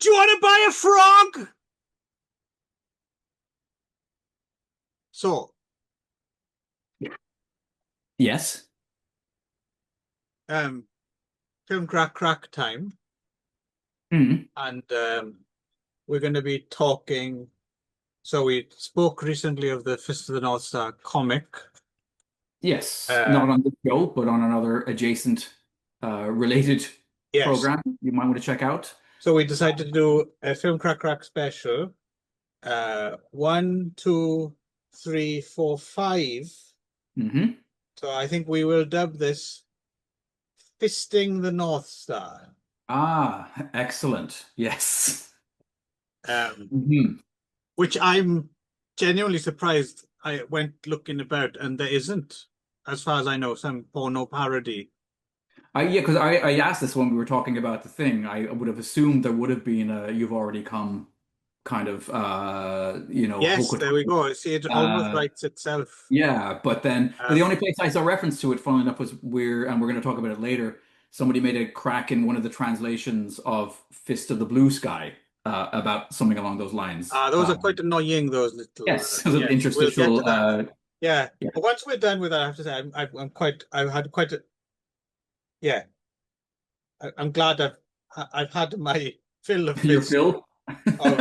Do you want to buy a frog? So, Yes. film crack time, Mm. and we're going to be talking. So we spoke recently of the Fist of the North Star comic. Yes. Uh, Not on this show, but on another adjacent related yes. program you might want to check out. So we decided to do a film crack special. One, two, three, four, five. Hmm. So I think we will dub this Fisting the North Star. Ah, excellent. Yes. Um, Hmm. which I'm genuinely surprised. I went looking about and there isn't, as far as I know, some porno parody. Yeah, because I asked this when we were talking about the thing. I would have assumed there would have been a "You've Already Come" kind of Yes, there we go. See, it almost uh writes itself. yeah, but the Um, only place I saw reference to it, funnily enough, was we're going to talk about it later. Somebody made a crack in one of the translations of Fist of the Blue Sky about something along those lines. those are quite annoying, those little, Yes, those little yes, we'll get to interstitial. that. Yeah. Yeah, But once we're done with that, I have to say, I've had quite a, yeah, I'm glad I've had my fill of your this, fill. of,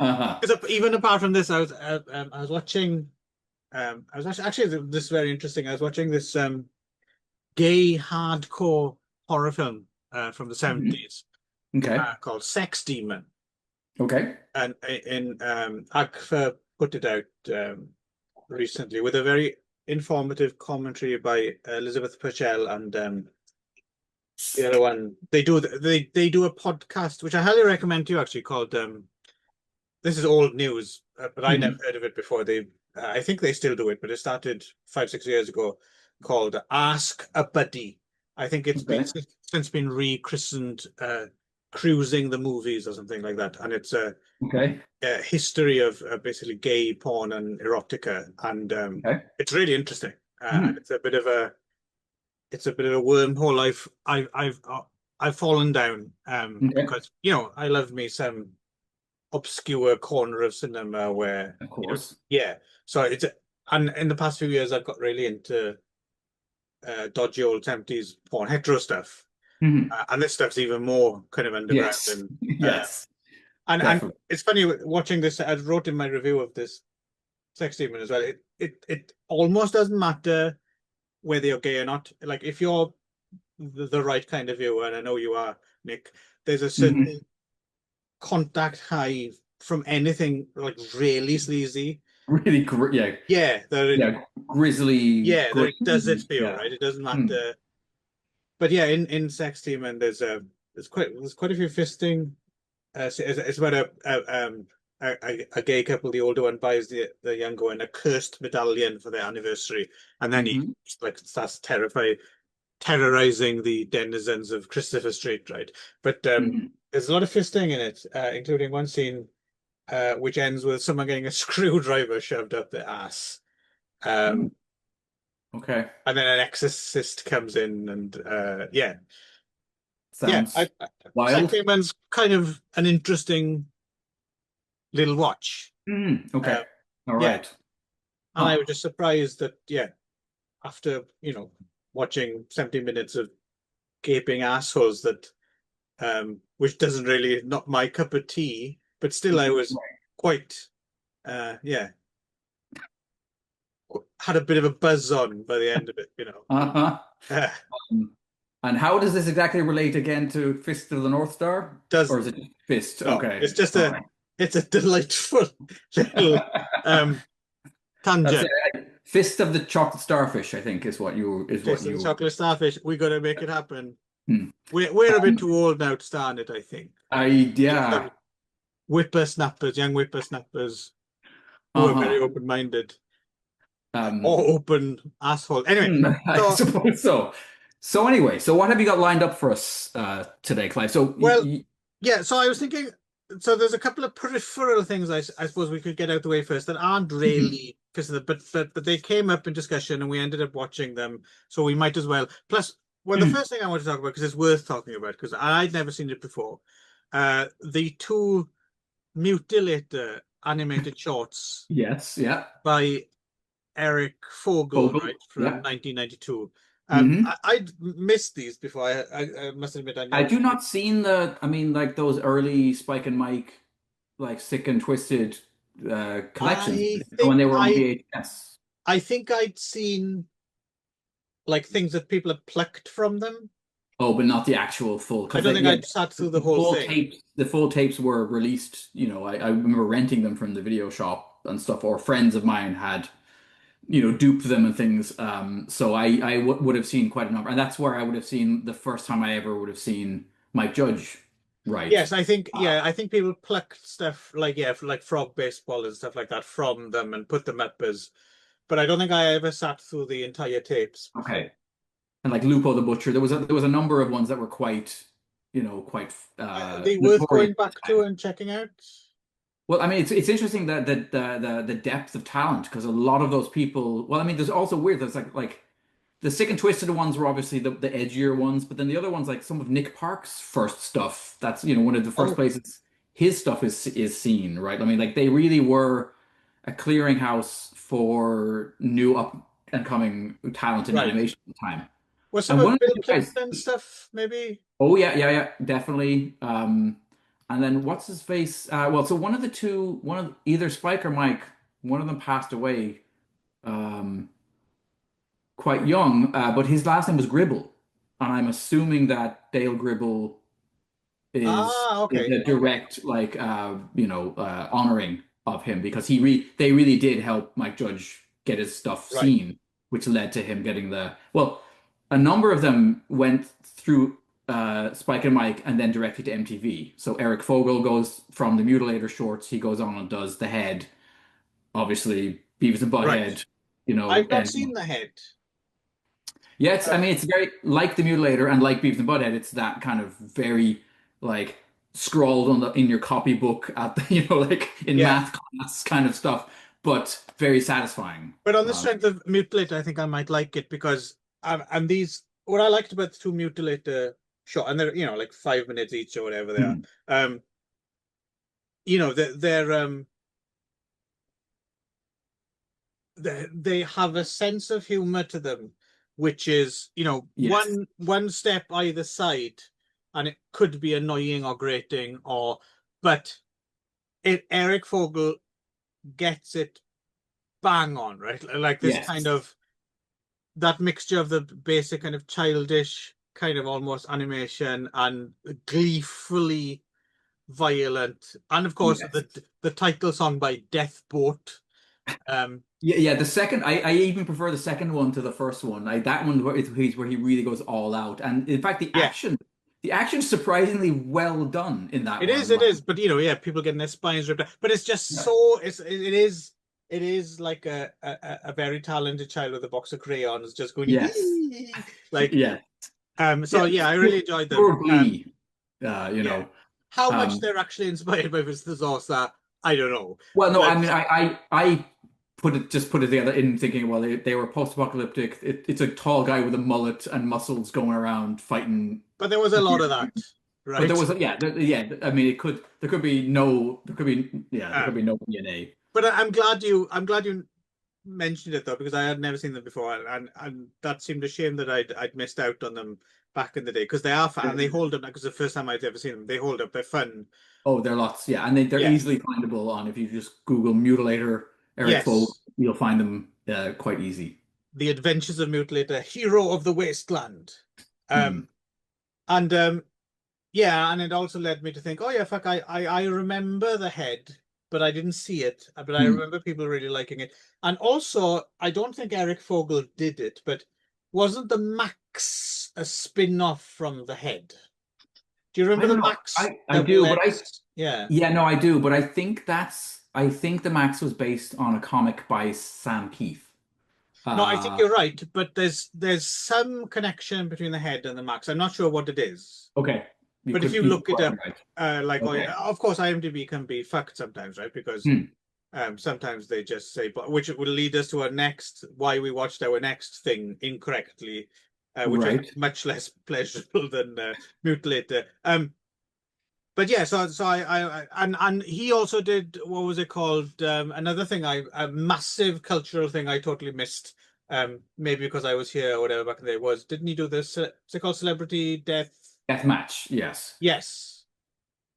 Uh-huh. because even apart from this, I was watching, I was actually, this is very interesting. I was watching this, gay hardcore horror film from the Mhm. 70s Okay. called Sex Demon. Okay. And in Agfa put it out recently with a very informative commentary by Elizabeth Purcell and the other one. They do a podcast which I highly recommend to you actually called this is old news, but I never Mhm. heard of it before. I think they still do it, but it started 5, 6 years ago, called Ask a Buddy. I think it's been Okay. since been rechristened Cruising the Movies or something like that, and it's Okay. a history of basically gay porn and erotica, and Okay. it's really interesting. And Mhm. it's a bit of a wormhole I've fallen down Okay. because I love me some obscure corner of cinema where Of course. yeah. So it's and in the past few years I've got really into dodgy old 70s porn hetero stuff, Mhm. and this stuff's even more kind of underground Yes. and Yes. and Definitely. it's funny watching this. I wrote in my review of this sex demon as well. It almost doesn't matter whether you're gay or not. Like if you're the right kind of viewer, and I know you are, Nick, there's a certain Mhm. contact high from anything like really sleazy. Really, yeah, Yeah, yeah, grisly, yeah, that it does it gritty, for you, yeah. right? It doesn't Mm. matter. But yeah, in Sex Demon, there's quite a few fisting. It's about a gay couple. The older one buys the younger one a cursed medallion for their anniversary, and then he Hmm. like starts terrorizing the denizens of Christopher Street, right? But Hmm. there's a lot of fisting in it, including one scene which ends with someone getting a screwdriver shoved up their ass. Mm. Um, Okay. and then an exorcist comes in, and yeah, Sounds Sex wild. Demon's kind of an interesting little watch. Mm. Okay. Uh, All yeah, right. and I Huh. was just surprised that after watching 70 minutes of gaping assholes that which doesn't really not my cup of tea, but still I was quite yeah, had a bit of a buzz on by the end of it. Uh-huh. Uh, Um, and how does this exactly relate again to Fist of the North Star? Or is doesn't it just Fist? no, Okay. All right. it's a delightful little um That's tangent. it. Fist of the Chocolate Starfish, I think, is what Taste of the you. chocolate starfish. We got to make it happen. Hmm. We're a bit too old now to star in it, I think. Need Yeah. some whippersnappers, young whippersnappers who are very Uh-huh. open-minded or Um, open asshole. Anyway, I so suppose so. So anyway, so what have you got lined up for us today, Clive? So well, yeah. So I was thinking. So there's a couple of peripheral things I suppose we could get out the way first that aren't Mhm. really because of the but they came up in discussion and we ended up watching them, so we might as well. Plus, well, the Mhm. first thing I want to talk about because it's worth talking about because I'd never seen it before the two Mutilator animated shorts Yes, yeah. by Eric Fogel, Vogel, right, from yeah. 1992. Hmm. I'd missed these before. I must admit I I never. do not seen I mean, like those early Spike and Mike, like Sick and Twisted collections I when think they were on VHS. I think I'd seen like things that people had plucked from them. Oh, but not the actual full, I because don't think yeah, I'd sat through the the whole full thing. tapes, the full tapes were released. I remember renting them from the video shop and stuff, or friends of mine had, duped them and things. So I would have seen quite a number, and that's where I would have seen the first time I ever would have seen Mike Judge, right? Yes, I think I think people plucked stuff like like frog baseball and stuff like that from them and put them up as. But I don't think I ever sat through the entire tapes. Okay. And like Lupo the Butcher, there was a number of ones that were quite They worth notorious going at back the to time. and checking out. Well, I mean, it's interesting that the depth of talent, because a lot of those people. Well, I mean, there's also weird. There's like the Sick and Twisted ones were obviously the edgier ones, but then the other ones, like some of Nick Park's first stuff, that's one of the first Oh, places his stuff is seen, right? I mean, like they really were a clearinghouse for new up and coming talent in right. animation at the time. Was some And one of of Bill the guys, Plympton's stuff maybe? oh yeah, yeah, yeah, definitely. And then what's his face? Well, so one of the two, one of either Spike or Mike, one of them passed away um, quite young, but his last name was Gribble, and I'm assuming that Dale Gribble Ah, is okay, a okay, direct honoring of him, because they really did help Mike Judge get his stuff right. seen, which led to him getting a number of them went through Spike and Mike and then directly to MTV. So Eric Fogel goes from the Mutilator shorts, he goes on and does The Head, obviously Beavis and Right. Butthead, I've not and seen the head. yeah, I Uh, mean, it's very like the Mutilator and like Beavis and Butthead. It's that kind of very like scrawled in your copybook at the, like in yeah, math class kind of stuff, but very satisfying. but on the strength of Mutilate, I think I might like it because and these what I liked about the two Mutilator shot, and they're like 5 minutes each or whatever they are. Hmm. Um, they have a sense of humor to them, which is Yes, one step either side, and it could be annoying or grating but Eric Fogel gets it bang on, right? Like this kind yes, of that mixture of the basic kind of childish kind of almost animation and gleefully violent, and of course yes. the title song by Death Boat. Yeah, yeah. The second, I even prefer the second one to the first one. That one where he really goes all out, and in fact, Yeah, the action's surprisingly well done in that it is, one. it Like, is. But yeah, people getting their spines ripped out. But it's just yeah, so it is like a very talented child with a box of crayons just going yes, like yeah, so yeah. yeah, I really enjoyed them. Pure glee, you Yeah. know. How much Um, they're actually inspired by Mr. Zosa, I don't know. well, no, But I mean, I put it together in thinking, well, they were post-apocalyptic. It's a tall guy with a mullet and muscles going around fighting. but there was a lot of that, But there right? was, yeah, yeah. I mean, there could Um, be no DNA. but I'm glad you mentioned it though, because I had never seen them before, and that seemed a shame that I'd missed out on them back in the day because they are fun and they hold up. Because the first time I'd ever seen them, they hold up. They're fun. Oh, there are lots, yeah, and they're Yeah. easily findable on if you just Google Mutilator Eric Fogle, Yes. you'll find them quite easy. The Adventures of Mutilator, Hero of the Wasteland. Hmm. Um, and yeah, and it also led me to think, oh yeah, fuck, I remember the head, but I didn't see it. But I Hmm. remember people really liking it. And also, I don't think Eric Fogel did it, but wasn't the Max a spin-off from the head? Do you I remember don't the know. Max I double do, but X? Yeah. yeah, no, I do, but I think the Max was based on a comic by Sam Keith. No, I think Uh, you're right, but there's some connection between the head and the Max. I'm not sure what it is. okay, But if you you could look it quite be up, right. like, oh, Okay. yeah, of course, IMDb can be fucked sometimes, right? Because Hmm. sometimes they just say, but which will lead us to our next, why we watched our next thing incorrectly, which was Right. much less pleasurable than Mutilator. but yeah, so and he also did, what was it called? Another thing, a massive cultural thing I totally missed. Maybe because I was here or whatever back in the day, was, didn't he do this? What's it called? Celebrity Death? Deathmatch, yes. Yes.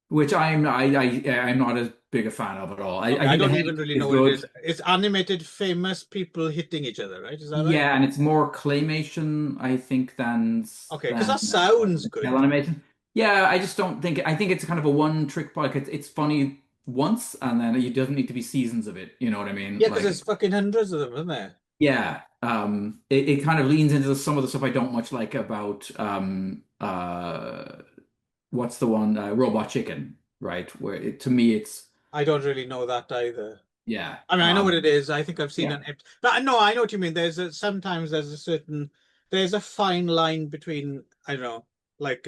Which I'm not as big a fan of at all. I Okay, I think the don't head even really is know what it good. is. It's animated famous people hitting each other, right? Is that right? Yeah, and it's more claymation, I think, Okay, because than that sounds cell good. animation. Yeah, I just don't think I think it's kind of a one trick like it's funny once and then it doesn't need to be seasons of it. You know what I mean? Yeah, because there's Like fucking hundreds of them, isn't there? yeah, it kind of leans into some of the stuff I don't much like about what's the one Robot Chicken, right? Where to me it's I don't really know that either. yeah, I mean, I know what it is. I think I've seen yeah. an ep, but no, I know what you mean. Sometimes there's a fine line between, I don't know, like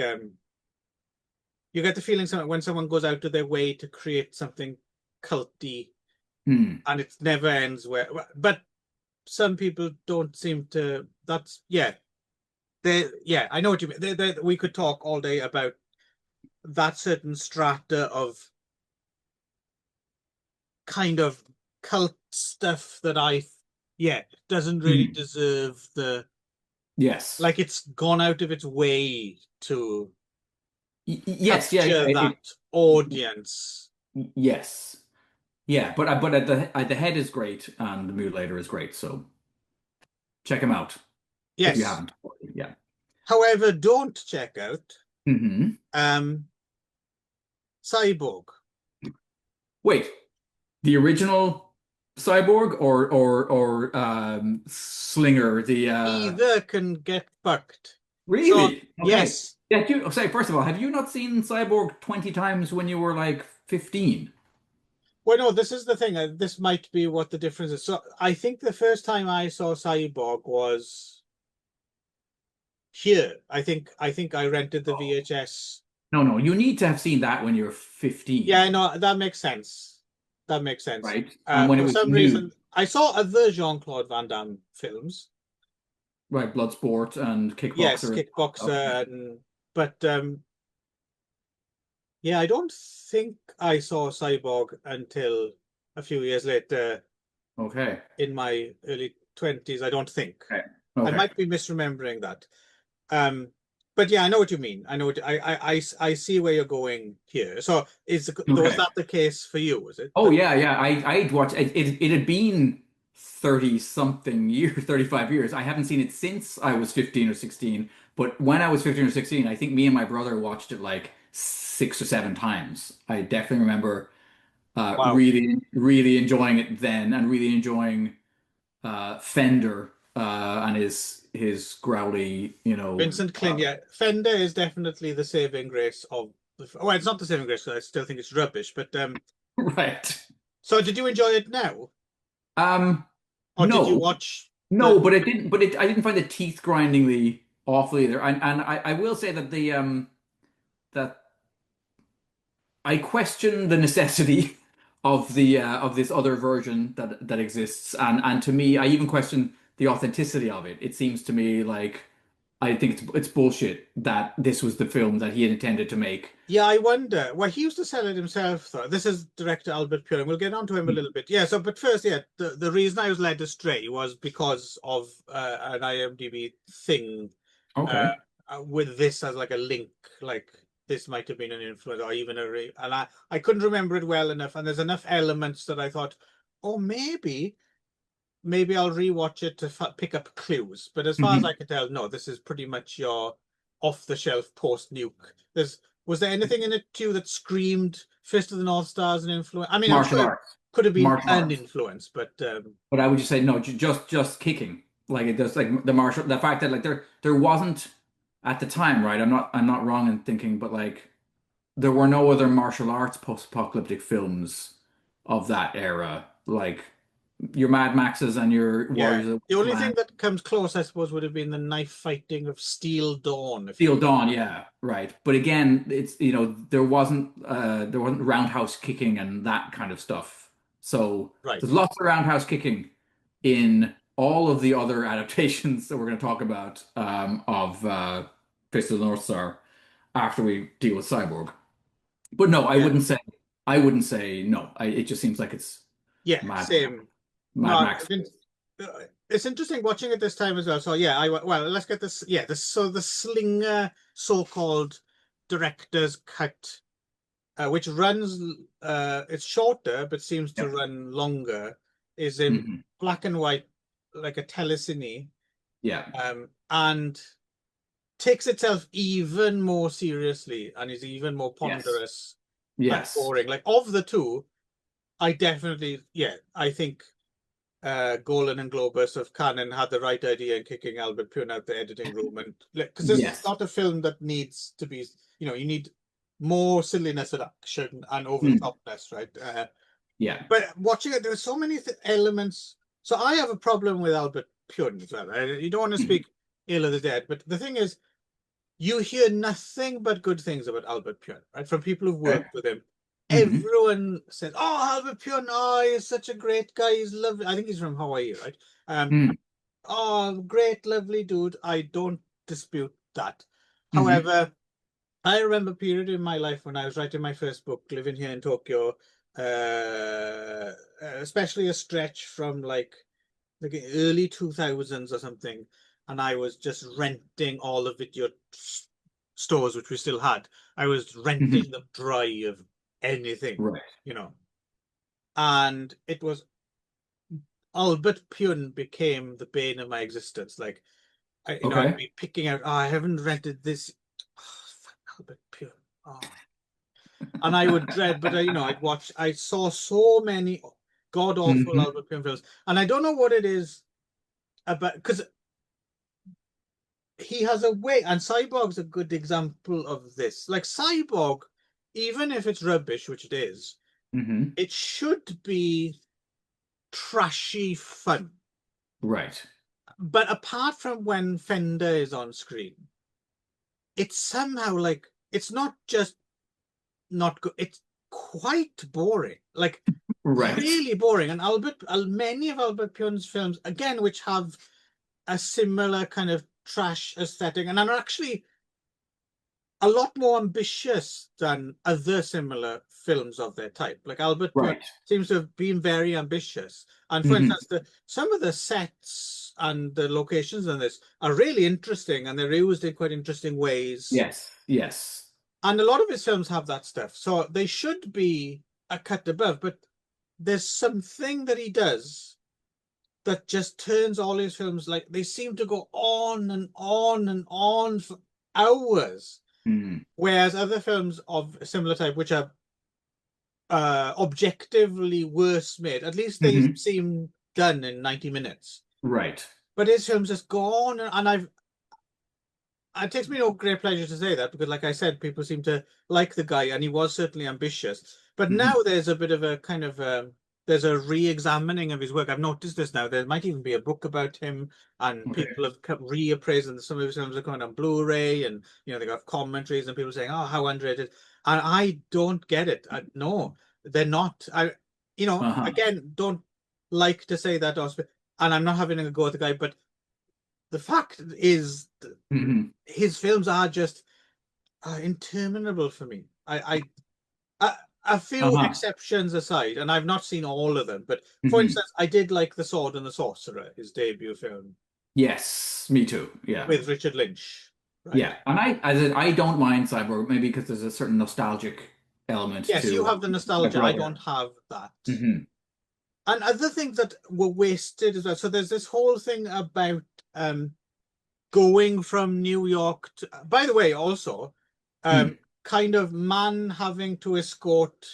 you get the feeling when someone goes out of their way to create something culty Hmm. and it never ends where, but some people don't seem to. That's yeah. Yeah, I know what you mean. We could talk all day about that certain strata of kind of cult stuff that yeah, doesn't really Hmm. deserve Yes. like it's gone out of its way to Yes, yeah, capture that audience. yes. Yeah, but at the head is great and the mutilator is great, so check him out if you Yes. haven't. Yeah. However, don't check out Hmm. um Cyborg. Wait, the original Cyborg or Slinger, the Either can get fucked. So really? Okay. yes. Yeah, say first of all, have you not seen Cyborg 20 times when you were like 15? Well, no, this is the thing. This might be what the difference is. So I think the first time I saw Cyborg was here. I think I rented the Oh. VHS. No, no, you need to have seen that when you're Yeah, 15, no, that makes sense. That makes sense. right? And when it For was some new, reason, I saw other Jean-Claude Van Damme films. right? Bloodsport and Yes, Kickboxer and stuff. Yeah. Kickboxer, but yeah, I don't think I saw Cyborg until a few years later Okay. in my early 20s. I don't think. Okay. I Okay. might be misremembering that. Um, but yeah, I know what you mean. I know I see where you're going here. So was Okay. that the case for you? Was it Oh that? yeah, yeah. I'd watched it. It had been 30 something years, 35 years. I haven't seen it since I was 15 or 16. But when I was 15 or 16, I think me and my brother watched it like 6 or 7 times. I definitely remember Wow. really, really enjoying it then and really enjoying Fender and his growly, Vincent Klin, yeah. Fender is definitely the saving grace of well, it's not the saving grace, 'cause I still think it's rubbish, but right. so did you enjoy it now? Um, Or did you no. watch the No, but it didn't. But I didn't find the teeth grindingly awful either. And I will say that the that I question the necessity of this other version that exists. And to me, I even question the authenticity of it. It seems to me like I think it's bullshit that this was the film that he had intended to make. Yeah, I wonder. Well, he used to sell it himself, though. This is director Albert Puring. We'll get on to him a little bit. Yeah, so but first, yeah, the reason I was led astray was because of an IMDb thing uh, Okay. with this as like a link, like this might have been an influence or even and I couldn't remember it well enough, and there's enough elements that I thought, oh, maybe I'll rewatch it to pick up clues. But as far as I Hmm. can tell, no, this is pretty much your off-the-shelf post-nuke. Was there anything in it too that screamed Fist of the North Star as an influence? I mean, I'm Martial sure it arts. could have been Martial an arts. influence, but But I would just say no, just kicking. Like it does like the fact that like there wasn't at the time, right? I'm not wrong in thinking, but like there were no other martial arts post-apocalyptic films of that era. Like your Mad Maxes and your yeah. Warriors of The only thing Wasteland. that comes close, I suppose, would have been the knife fighting of Steel Dawn, if you Steel remember. Dawn, yeah, right. But again, it's there wasn't roundhouse kicking and that kind of stuff. So Right. there's lots of roundhouse kicking in all of the other adaptations that we're going to talk about of Fist of the North Star after we deal with Cyborg. But no, I Yeah, wouldn't say. I wouldn't say no. It just seems like it's yeah, Mad same. No, Mad Max. it's interesting watching it this time as well. So yeah, well, let's get this. Yeah, so the Slinger so-called director's cut, which runs, it's shorter but seems to Yep. run longer, is in Hmm. black and white, like a telecine, Yeah. and takes itself even more seriously and is even more Yes. ponderous and Yes. boring. Like of the two, I definitely, yeah, I think Golan and Globus of Cannon had the right idea in kicking Albert Pune out the editing room, and because this is Yes. not a film that needs to be, you need more silliness and action and over the Mm. topness, right? Yeah. But watching it, there are so many elements. So I have a problem with Albert Pune as well. You don't want to Mhm. speak ill of the dead, but the thing is, you hear nothing but good things about Albert Pune, right? From people who've Okay. worked with him. Hmm. Everyone says, "Oh, Albert Pune, oh, he's such a great guy. He's lovely." I think he's from Hawaii, right? Mm. Oh, great, lovely dude. I don't dispute that. Hmm. However, I remember a period in my life when I was writing my first book, living here in Tokyo, especially a stretch from like early 2000s or something, and I was just renting all the video stores which we still had. I was Hmm. renting them dry of anything, Right. you know. And it was Albert Pune became the bane of my existence. Like I'd Okay. be picking out, oh, I haven't rented this. Oh, fuck, Albert Pune. Oh. And I would dread, but I saw so many god awful Hmm. Albert Pune films, and I don't know what it is about, because he has a way, and Cyborg's a good example of this. Like Cyborg, even if it's rubbish, which it is, Hmm. it should be trashy fun. Right. But apart from when Fender is on screen, it's somehow like it's not just not good, it's quite boring. Like Right. really boring. And many of Albert Pune's films, again, which have a similar kind of trash aesthetic, and are actually a lot more ambitious than other similar films of their type. Like Albert Pune Right. seems to have been very ambitious. And for Hmm. instance, some of the sets and the locations in this are really interesting, and they're used in quite interesting ways. Yes. Yes. And a lot of his films have that stuff. So they should be a cut above, but there's something that he does that just turns all his films, like they seem to go on and on and on for hours. Mm. Whereas other films of a similar type, which are objectively worse made, at least they Hmm. seem done in 90 minutes. Right. But his films just go on, and it takes me no great pleasure to say that, because like I said, people seem to like the guy, and he was certainly ambitious. But now Hmm. there's a bit of a kind of there's a re-examining of his work. I've noticed this now. There might even be a book about him, and Okay. people have kept reappraising some of his films are coming on Blu-ray, and they got commentaries and people saying, "Oh, how underrated." And I don't get it. No, they're not. Uh-huh. Again, don't like to say that, and I'm not having a go at the guy, but the fact is, Hmm. his films are just interminable for me. A few Uh-huh. exceptions aside, and I've not seen all of them, but for Hmm. instance, I did like The Sword and the Sorcerer, his debut film Yes. Me too. Yeah. with Richard Lynch, right? Yeah. And I don't mind Cyborg maybe because there's a certain nostalgic element Yes, you to have the my nostalgia. I brother. don't have that. Hmm. And other things that were wasted as well. So there's this whole thing about um, going from New York to, by the way, also, Mm. kind of man having to escort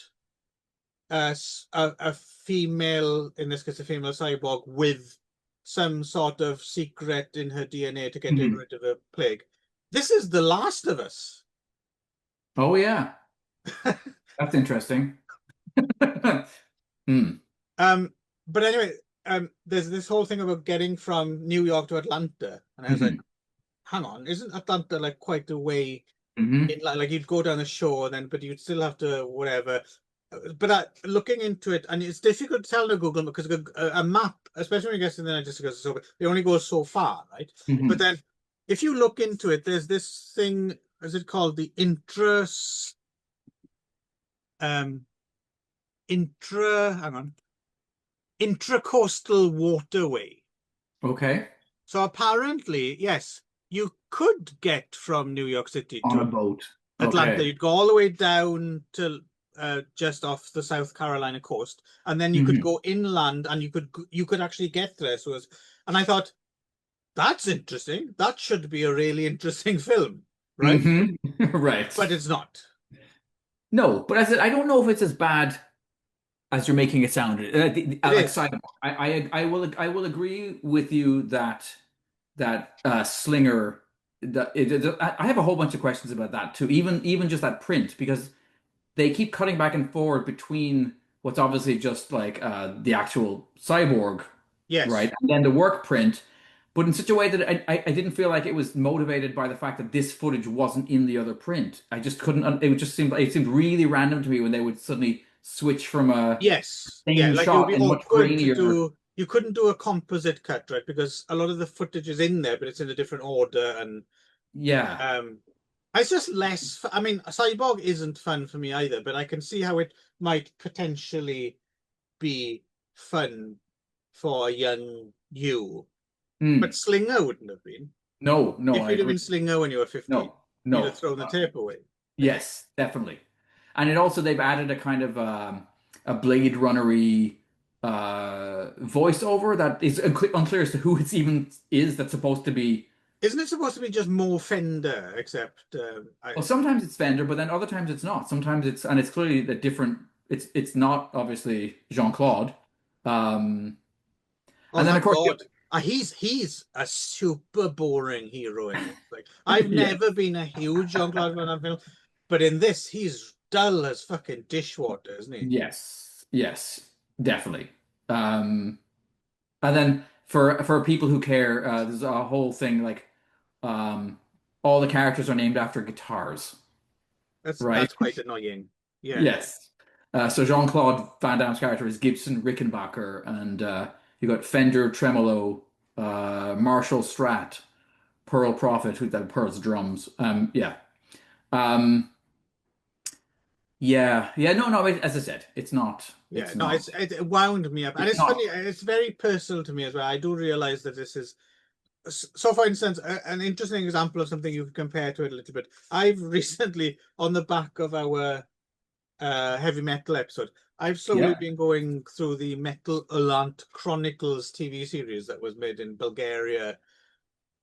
a female, in this case, a female cyborg with some sort of secret in her DNA to get Hmm. rid of a plague. This is The Last of Us. Oh yeah. That's interesting. Mm. um, but anyway, there's this whole thing about getting from New York to Atlanta, and I was like, Hmm. hang on, isn't Atlanta like quite a way Hmm. in, like you'd go down the shore then, but you'd still have to whatever. But looking into it, and it's difficult to tell the Google, because a map, especially when you get to the United States, so it only goes so far, right? But Hmm. then if you look into it, there's this thing, is it called the um hang on, intracoastal waterway. Okay. So apparently, yes, you could get from New York City On a to boat. Atlanta. Okay. You'd go all the way down to just off the South Carolina coast, and then you could Hmm. go inland, and you could actually get there. And I thought that's interesting. That should be a really interesting film, right? Hmm. Right. But it's not. No, but I don't know if it's as bad as you're making it sound. It Like is. sidebar, I will agree with you that Slinger. I have a whole bunch of questions about that too. Even just that print because they keep cutting back and forward between what's obviously just like the actual cyborg, right, Yes. and then the work print, but in such a way that I didn't feel like it was motivated by the fact that this footage wasn't in the other print. I just couldn't. It seemed really random to me when they would suddenly switch from a Yes. Yeah. same Like it would shot be and much awkward to grainier. do. You couldn't do a composite cut, right? Because a lot of the footage is in there, but it's in a different order, and Yeah. um, it's just less. I mean, Cyborg isn't fun for me either, but I can see how it might potentially be fun for a young you. But Hmm. Slinger wouldn't have been. No, no, If I you'd have agree. been Slinger when you were 15, No, you'd have no. thrown the tape away, I think. Yes, definitely. And it also they've added a kind of a Blade Runnery voiceover that is unclear as to who it's even is that's supposed to be. Isn't it supposed to be just more Fender, except Well, sometimes it's Fender, but then other times it's not. Sometimes it's clearly a different. It's not obviously Jean-Claude. Um, oh, and then of thank course, God. He's a super boring hero in this. Like, I've yeah, never been a huge Jean-Claude Van Damme film, but in this, he's dull as fucking dishwater, isn't he? yes, yes, definitely. Um, And then for people who care, there's a whole thing like um, all the characters are named after guitars, right? That's quite annoying. Yeah. Yes. So Jean-Claude Van Damme's character is Gibson Rickenbacker, and you got Fender Tremolo, Marshall Strat, Pearl Prophet, who that Pearl's drums. Yeah. Um, yeah. No, no. As I said, it's not. Yeah, It's no, not. it wound me up, and It's it's funny. not. It's very personal to me as well. I do realize that this is so. For instance, an interesting example of something you could compare to it a little bit. I've recently, on the back of our heavy metal episode, I've slowly Yeah. been going through the Metal Allant Chronicles TV series that was made in Bulgaria,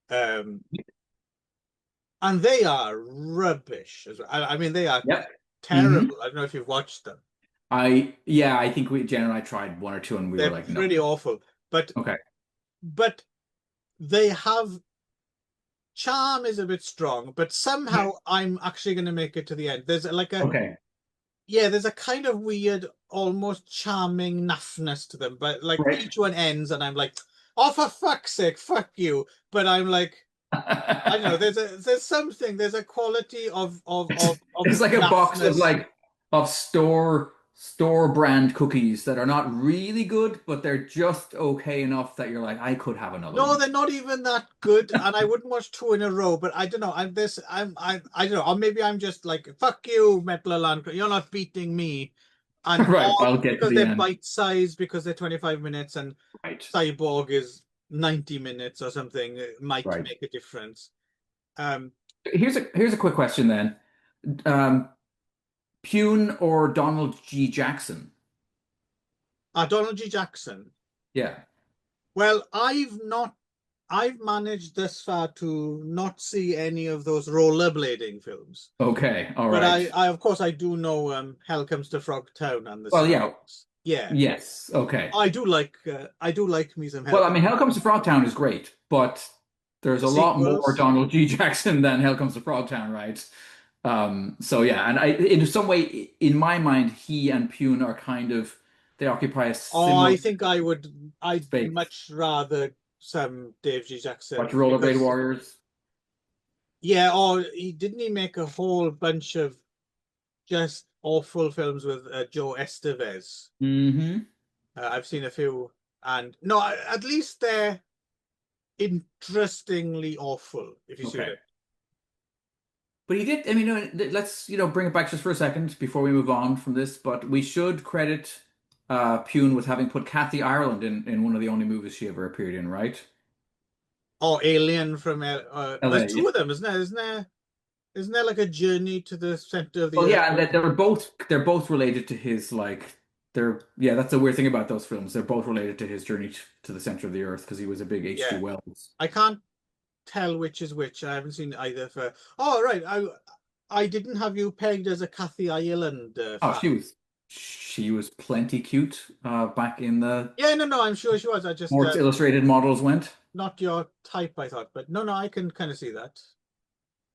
um, and they are rubbish as well. I mean, they are Yep. Hmm. terrible. I don't know if you've watched them. I think Jen and I tried one or two, and we were They're like, no. pretty awful, but Okay. but they have charm is a bit strong, but somehow I'm actually going to make it to the end. There's like a Okay. yeah, there's a kind of weird, almost charming naffness to them, but like Right. each one ends, and I'm like, oh, for fuck's sake, fuck you. But I'm like, I don't know. There's something. There's a quality of It's like a box of naffness. like of store brand cookies that are not really good, but they're just okay enough that you're like, I could have another No, one. they're not even that good, and I wouldn't watch two in a row. But I don't know. I don't know. Or maybe I'm just like, fuck you, Metal Alarm. You're not beating me. And Right. all I'll get to because the they're end. bite sized, because they're 25 minutes, and Right. Cyborg is 90 minutes or something, it might Right. make a difference. Um, Here's a quick question then. Um, Pune or Donald G. Jackson? Donald G. Jackson. Yeah. Well, I've managed thus far to not see any of those rollerblading films. Okay. All But right. I of course I do know Hell Comes to Frogtown and the Well, yeah. sequels. Yeah, Yes. Okay. I do like me some Hell Well, I Comes mean, Hell Comes to Frogtown is great, but there's the a lot more sequels. Donald G. Jackson than Hell Comes to Frogtown, right? So yeah, and in some way, in my mind, he and Pune are kind of they occupy a Oh, similar I think I'd space. much rather some Dave G. Watch Jackson, Rollerblade because Warriors. yeah, or he make a whole bunch of just awful films with Joe Estevez. Hmm. I've seen a few, and no, at least they're interestingly awful, if you see what Okay. I But he did. I mean, let's bring it back just for a second before we move on from this. But we should credit Pune with having put Kathy Ireland in one of the only movies she ever appeared in, right? Or Alien from there's LA. two of them, isn't there? Isn't there like a journey to the center of the Well, earth? yeah, and they're both related to his like they're yeah. That's the weird thing about those films. They're both related to his journey to the center of the earth because he was a big H.G. Yeah. Wells. I can't tell which is which. I haven't seen either for. Oh, right. I didn't have you pegged as a Kathy Ireland Oh, fan. she was plenty cute back in the Yeah, no, I'm sure she was. I just Sports Illustrated models went. not your type, I thought. But no, I can kind of see that.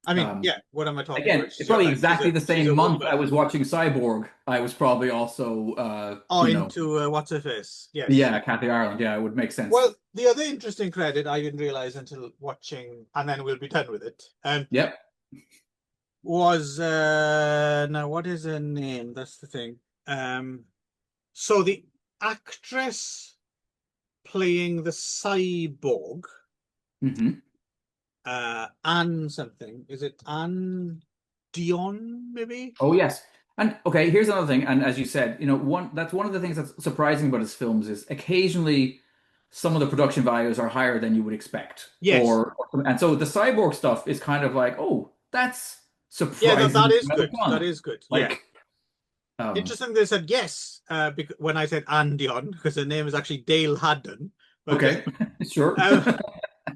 I mean, Um, yeah. What am I talking Again, about? it's probably She's exactly the she's same a month I woman. was watching Cyborg. I was probably also, Oh, into what's her face? Yes. yeah, Kathy Ireland. Yeah, it would make sense. Well, the other interesting credit I didn't realize until watching, and then we'll be done with it. Yep. Was now what is her name? That's the thing. So the actress playing the cyborg, Hmm. Anne something. Is it Anne Dion? Maybe. Oh yes. And okay, here's another thing. And as you said, one of the things that's surprising about his films is occasionally some of the production values are higher than you would expect. Yes. And so the cyborg stuff is kind of like, oh, that's Yeah, that surprisingly is well good. That done. is good. Yeah. Like, um, Interesting. They said yes when I said Anne Dion because her name is actually Dale Haddon, but okay, sure. uh,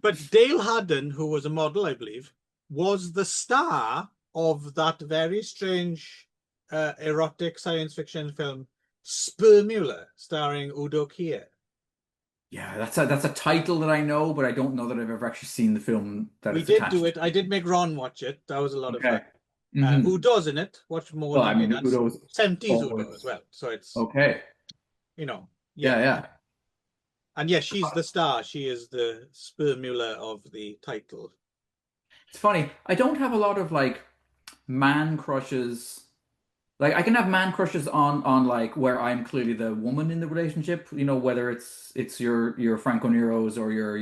but Dale Haddon, who was a model, I believe, was the star of that very strange erotic science fiction film Spermula, starring Udo Kier. Yeah, that's a title that I know, but I don't know that I've ever actually seen the film that We it's did do attached it. I did make Ron watch it. That was a lot to. of fun. Okay. Hmm. Udo's in it. Watch more Well, I than me. mean, That's Udo's 70s Udo as always well. So it's, okay. you know, Yeah, yeah. yeah. And yes, she's the star. She is the Spermula of the title. It's funny. I don't have a lot of like man crushes. Like I can have man crushes on like where I'm clearly the woman in the relationship, whether it's your Franco Neros or your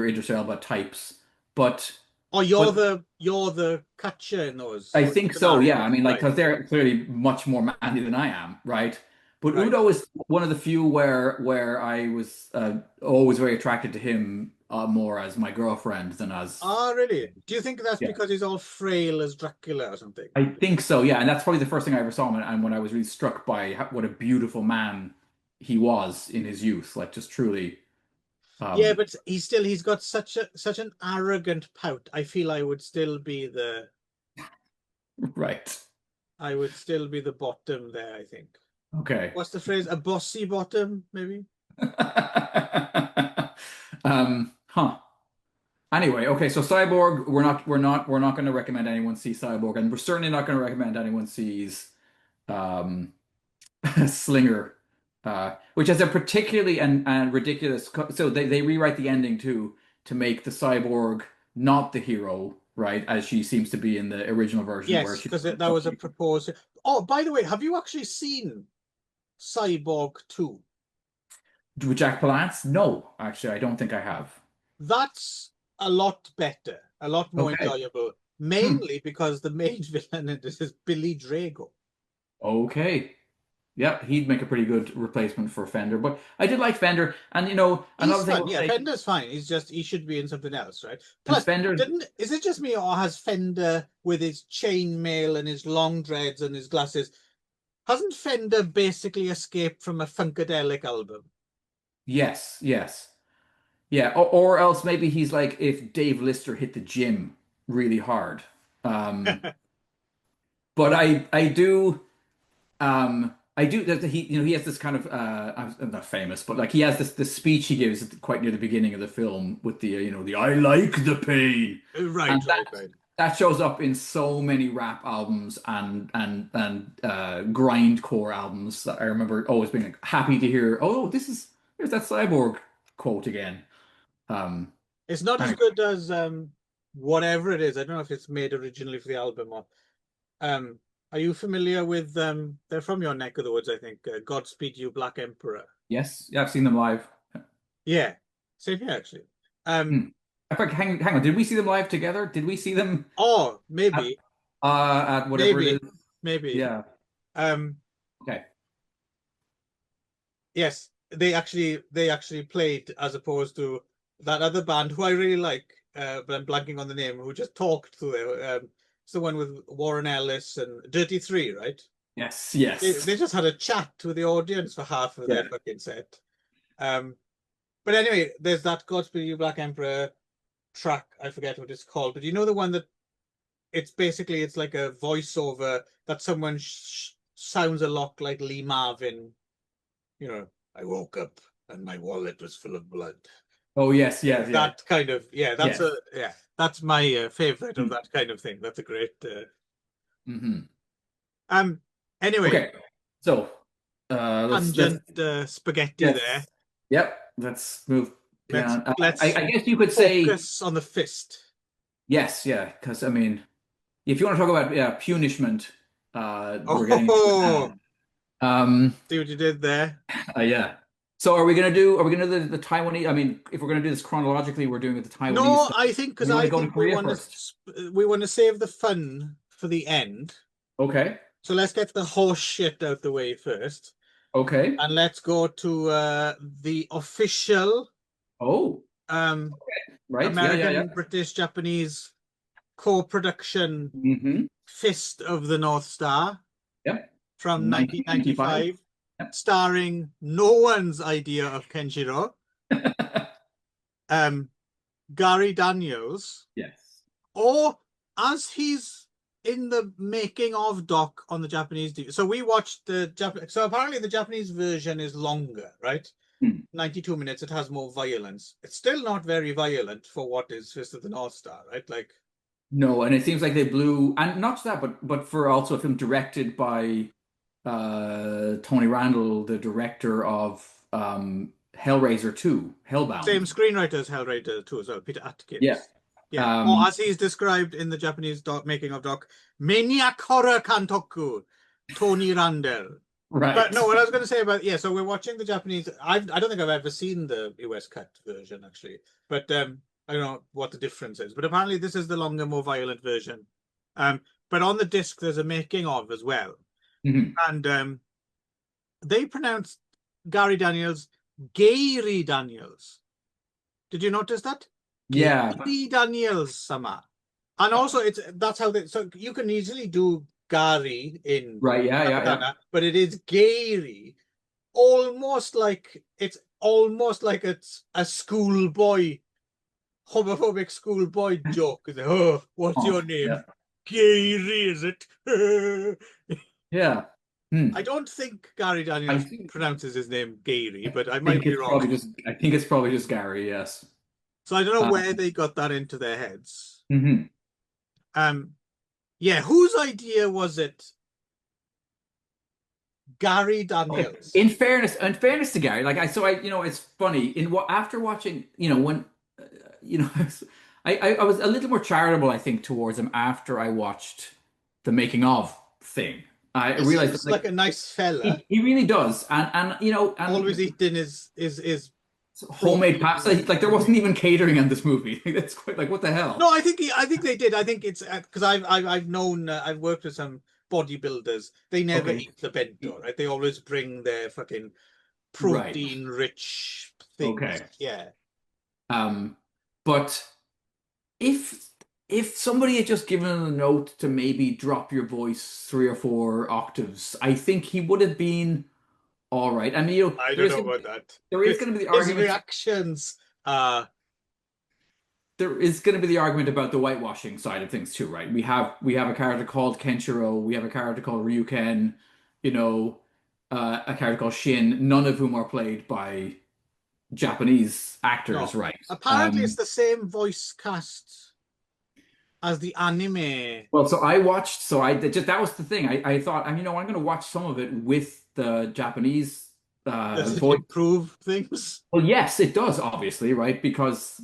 Idris Elba types. But Oh, but you're the catcher in those I think so, yeah. I scenarios, mean, like, right? because they're clearly much more manly than I am, right? But Right. Udo is one of the few where I was always very attracted to him more as my girlfriend than as Ah, really? Do you think that's yeah. because he's all frail as Dracula or something? I think so, yeah. And that's probably the first thing I ever saw him, and when I was really struck by what a beautiful man he was in his youth, like just truly, Yeah, um, but he's got such an arrogant pout. I feel right. I would still be the bottom there, I think. Okay. What's the phrase? A bossy bottom, maybe? Huh. Anyway, okay, so Cyborg, we're not going to recommend anyone see Cyborg, and we're certainly not going to recommend anyone sees um, Slinger, which has a particularly and ridiculous. So they rewrite the ending to make the Cyborg not the hero, right? As she seems to be in the original version, where Yes, she because that was a proposed. Oh, by the way, have you actually seen Cyborg 2? with Jack Palance. No, actually, I don't think I have. That's a lot better, a lot more Okay. enjoyable, Hmm. mainly because the main villain in this is Billy Drago. Okay. Yeah, he'd make a pretty good replacement for Fender. But I did like Fender, and He's another thing fun, I'll yeah. say, Fender's fine. He should be in something else, right? and Plus, Fender, didn't is it just me or has Fender with his chainmail and his long dreads and his glasses? Hasn't Fender basically escaped from a Funkadelic album? yes, yes, yeah, or else maybe he's like if Dave Lister hit the gym really hard. Um, but I do that he has this kind of I'm not famous, but like he has this speech he gives quite near the beginning of the film with the I like the pain, and Right, right, that right. that shows up in so many rap albums and grindcore albums that I remember always being like happy to hear. Oh, there's that Cyborg quote again. Um, It's not as anyway, good as whatever it is. I don't know if it's made originally for the album or um. Are you familiar with They're from your neck of the woods, I think. Godspeed You, Black Emperor. yes, yeah, I've seen them live. Yeah, same here actually. Um, Hmm. In fact, hang on. Did we see them live together? Did we see them Oh, at at whatever it is? maybe, maybe. Yeah. Um, Okay. yes, they actually played as opposed to that other band who I really like, but I'm blanking on the name, who just talked through it. It's the one with Warren Ellis and Dirty Three, right? Yes. They, Yes. they just had a chat with the audience for half of their Yeah. fucking set. Um, but anyway, there's that Godspeed You Black Emperor track. I forget what it's called, but you know the one that it's like a voiceover that someone sounds a lot like Lee Marvin. You know, I woke up and my wallet was full of blood. Oh yes. Yes. Yeah. That kind of, yeah. Yes. That's my favorite of Mm. that kind of thing. That's a great. Hmm. Um. Anyway, Okay. So let's tangent spaghetti there. yes. Yep. Let's move Let's beyond. let's I guess you could say focus on the fist. yes. Yeah. Because I mean, if you want to talk about punishment, we're getting into it Oh, now. Um. see what you did there. Yeah. So are we gonna do the Taiwanese? I mean, if we're gonna do this chronologically, we're doing it the Taiwanese No, stuff. I think because We want I to go to think we Korea want first. to save the fun for the end. Okay. So let's get the horse shit out the way first, Okay. and let's go to the official Oh, um, right. Yeah, yeah, yeah. American, British, Japanese co-production Hmm. Fist of the North Star Yep. from 1995. 1995, Yep. starring no one's idea of Kenshiro, um, Gary Daniels, Yes. or as he's in the making of doc on the Japanese DVD. So we watched the Japanese. So apparently the Japanese version is longer, right? Hmm. 92 minutes. It has more violence. It's still not very violent for what is Fist of the North Star, right? Like, No, and it seems like they blew, and not just that, but for also a film directed by Tony Randall, the director of Hellraiser 2, same Hellbound. screenwriter as Hellraiser too, as well, Peter Yeah. Atkins. Yeah. Or Um, as he's described in the Japanese doc, making of doc, maniac horror kantoku, Tony Randall. But right. no, what I was going to say about, yeah, so we're watching the Japanese. I don't think I've ever seen the US cut version actually, but I don't know what the difference is. But apparently this is the longer, more violent version. Um, but on the disc there's a making of as well, Mhm. and they pronounced Gary Daniels Gary Daniels. Did you notice that? Yeah. Gary Daniels sama. And also it's that's how they, so you can easily do Gary in Right. Yeah. Yeah. Yeah. katakana, but it is Gary, almost like it's a schoolboy, homophobic schoolboy joke. It's like, oh, what's Oh, your name? yeah. Gary, is it? Yeah. Hmm. I don't think Gary I Daniels think pronounces his name Gary, but I might think be it's wrong. probably just I think it's probably just Gary, yes. So I don't know Uh, where they got that into their heads. mhm. Um, yeah, whose idea was it? Gary Okay. Daniels. In fairness to Gary, like it's funny in what after watching, when uh, you know, I was a little more charitable, I think, towards him after I watched the making of thing. I He realized that, seems like like a nice fella, he really does, and always eating his homemade pasta. protein. Like there wasn't even catering in this movie. That's quite like what the hell? No, I think they did. I think it's because I've known, I've worked with some bodybuilders. They never Okay, eat the bento, right? They always bring their fucking right. protein rich things. Okay. Yeah. Um, but if if somebody had just given a note to maybe drop your voice 3 or 4 octaves, I think he would have been all right. I mean, I don't know about that. there is going to be the His argument. reactions are There is going to be the argument about the whitewashing side of things too, right? We have a character called Kenshiro, we have a character called Ryuken, a character called Shin, none of whom are played by Japanese actors, no. right? Apparently, it's the same voice cast as the anime. Well, so I watched, so I just that was the thing. I thought, I'm going to watch some of it with the Japanese Does it voice. improve things? Well, yes, it does, obviously, right? Because,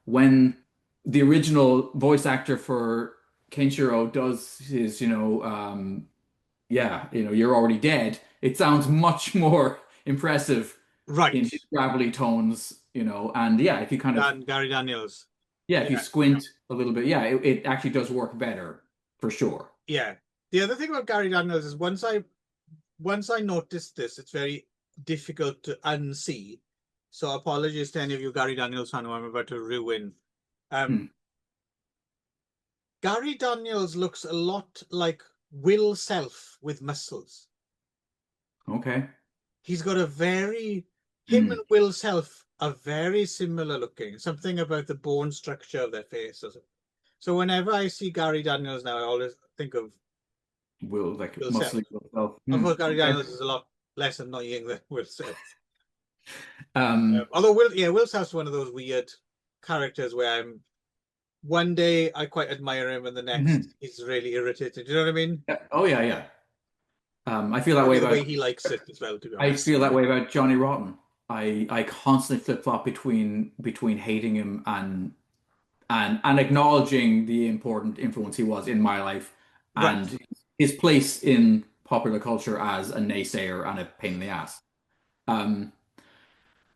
when the original voice actor for Kenshiro does his, yeah, you're already dead, it sounds much more impressive in Right. his gravelly tones, and yeah, if you kind of, Gary Daniels. yeah, if you Yeah, squint a little bit, yeah, it actually does work better for sure. yeah. The other thing about Gary Daniels is once I noticed this, it's very difficult to unsee. So apologies to any of you Gary Daniels fan who I'm about to ruin. Hmm. Um, Gary Daniels looks a lot like Will Self with muscles. Okay. He's got a very him Hmm. and Will Self are very similar looking. Something about the bone structure of their face or something. So whenever I see Gary Daniels now, I always think of Will like Will Self. muscly will self. Of Hmm. course, Gary Okay. Daniels is a lot less annoying than Will Self. Um, Although Will Self's one of those weird characters where one day I quite admire him, and the next mhm. he's really irritated. You know what I mean? Yeah. Oh yeah, yeah. I feel that way Probably the way about he likes it as well, to be I honest. feel that way about Johnny Rotten. I constantly flip-flop between hating him and acknowledging the important influence he was in my life Right. and his place in popular culture as a naysayer and a pain in the ass. Um,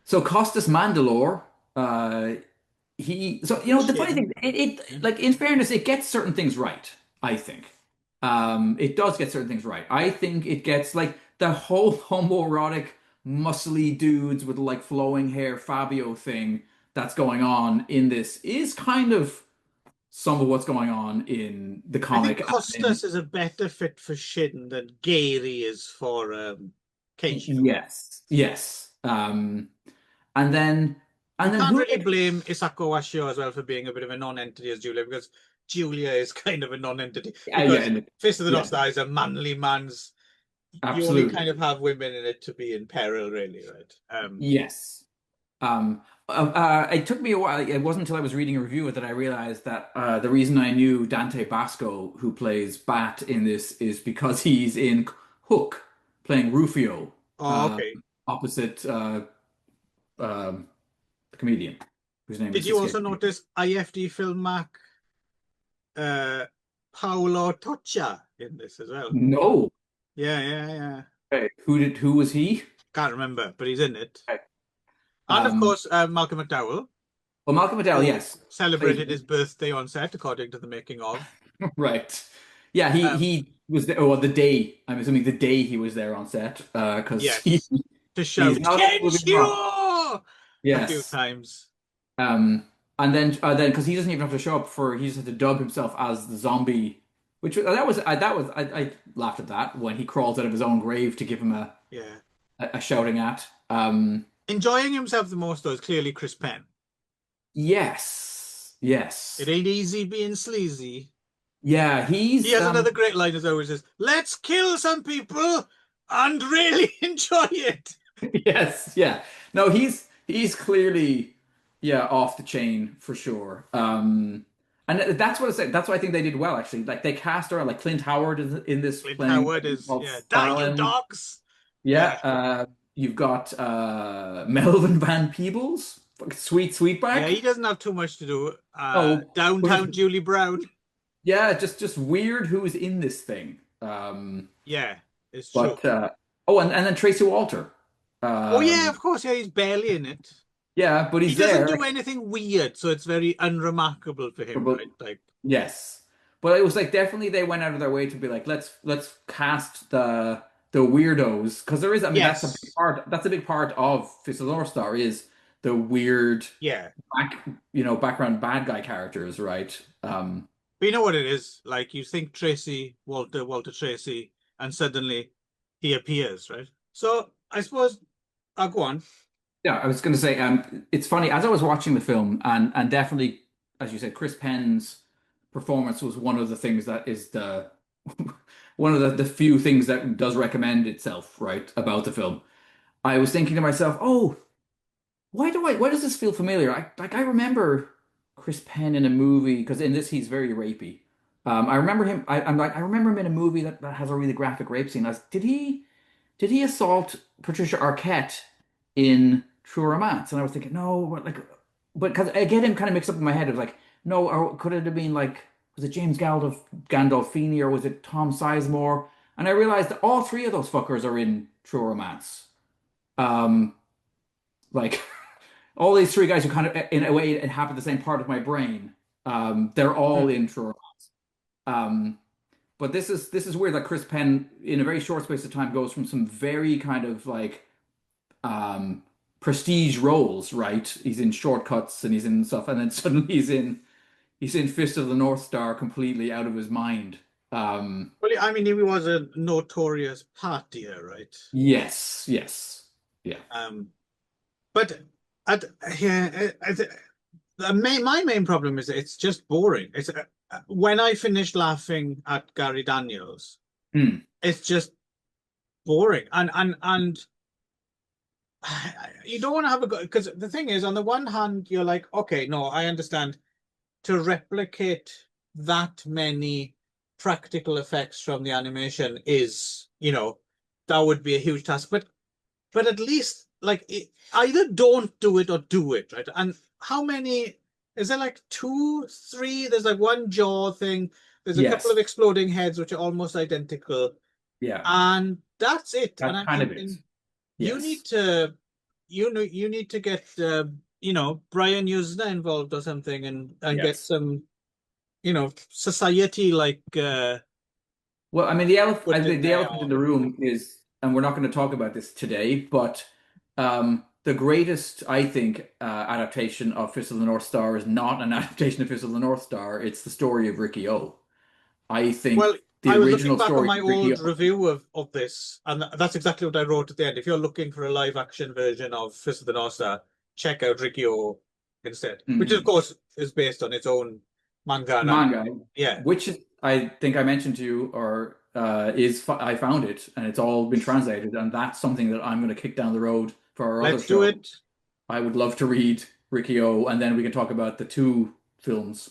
so Costas Mandylor, uh, the funny Shame. thing, it like in fairness, it gets certain things right, I think. It does get certain things right. I think it gets like the whole homoerotic, muscly dudes with like flowing hair Fabio thing that's going on in this is kind of some of what's going on in the I think comic. Costas is a better fit for Shin than Gary is for Keiju. Yes, yes. And then You and then can't who really blame Isako Washio as well for being a bit of a non-entity as Julia, because Julia is kind of a non-entity. yeah, yeah, Because Fist of the North yeah, Star is a manly man's. You only absolutely. kind of have women in it to be in peril, really, right? Yes. It took me a while. It wasn't until I was reading a review of it that I realized that the reason I knew Dante Basco, who plays Bat in this, is because he's in Hook, playing Rufio, Oh, uh, okay. opposite um, the comedian, whose name Did is you also escaping me. notice IFD film Mac uh, Paolo Toccia in this as well? No. Yeah, yeah, yeah. Okay. Who was he? Can't remember, but he's in it. Okay. And of Um, course, Malcolm McDowell, well, Malcolm McDowell, who yes, plays celebrated his birthday on set, according to the making of. right. Yeah, Um, he was there. Well, the day I'm assuming the day he was there on set, because yes, to he's shout not only moving wrong. Kenshiro a few Yes. times. Um, and then because he doesn't even have to show up for, he just had to dub himself as the zombie, which I laughed at that when he crawls out of his own grave to give him Yeah. a shouting at. Enjoying himself the most, though, is clearly Chris Penn. Yes, It yes, ain't easy being sleazy. yeah. He He's has another great line as always is, let's kill some people and really enjoy it. yes, yeah. No, he's clearly yeah off the chain for sure. And that's what I said. That's what I think they did well actually. Like they cast around like Clint Howard is in this Clint playing Howard is, called yeah, die you Stalin. dogs. Yeah, Yeah. you've got Melvin Van Peebles, fucking Yeah, Sweetback. he doesn't have too much to do. Oh, but just Downtown Julie Brown. yeah, just weird who's in this thing. Yeah, it's true. But oh, and then Tracy Walter. Oh yeah, Um, of course, yeah, he's barely in it. yeah, but He he's doesn't there. do anything weird, so it's very unremarkable for him, But right? Like, yes, but it was like definitely they went out of their way to be like let's cast the weirdos because there is. I mean, that's a big yes, part. That's a big part of Fist of the North Star is the weird yeah. back background bad guy characters, right? But you know what it is? Like, you think Tracy, Walter Tracy, and suddenly he appears, right? So I suppose I'll go on. Yeah, I was going to say, it's funny as I was watching the film, and definitely, as you said, Chris Penn's performance was one of the things that is the one of the few things that does recommend itself, right, about the film. I was thinking to myself, oh, why does this feel familiar? I remember Chris Penn in a movie because in this he's very rapey. I remember him. I remember him in a movie that has a really graphic rape scene. Did he assault Patricia Arquette in True Romance? And I was thinking, no, but because I get him kind of mixed up in my head. It was like, no, or could it have been like, was it James Gandolfini or was it Tom Sizemore? And I realized that all three of those fuckers are in True Romance. Um, like all these three guys who kind of, in a way, inhabit the same part of my brain. They're all Hmm. in True Romance. Um, but this is weird that Chris Penn, in a very short space of time, goes from some very kind of like um, prestige roles, right? He's in Shortcuts and he's in stuff, and then suddenly he's in Fist of the North Star, completely out of his mind. Um, Well, I mean, he was a notorious partier, right? yes, yes, yeah, Um, but at yeah, my main problem is it's just boring. It's when I finish laughing at Gary Daniels, Hmm. it's just boring, and you don't want to have a go because the thing is, on the one hand, you're like, okay, no, I understand to replicate that many practical effects from the animation is, that would be a huge task. But at least like either don't do it or do it, right? And how many is there? Like two, three? There's like one jaw thing. There's a couple Yes, of exploding heads which are almost identical, yeah, and that's it. And that's I'm kind of it. thinking you Yes, need to, you need to get Brian Usna involved or something, and get yes. some society like Well, I mean, the elephant, I put in think the there. elephant in the room is, and we're not going to talk about this today, but the greatest, I think, adaptation of Fist of the North Star is not an adaptation of Fist of the North Star. It's the story of Ricky O. I think Well, the I was looking original back on story my of Ricky old O. review of this, and that's exactly what I wrote at the end. If you're looking for a live action version of Fist of the North Star, check out Rikyo instead, which of Mhm. course is based on its own manga and anime. Manga, Yeah, which I think I mentioned to you, or I found it, and it's all been translated, and that's something that I'm going to kick down the road for our other let's do show. it. I would love to read Rikio, and then we can talk about the two films.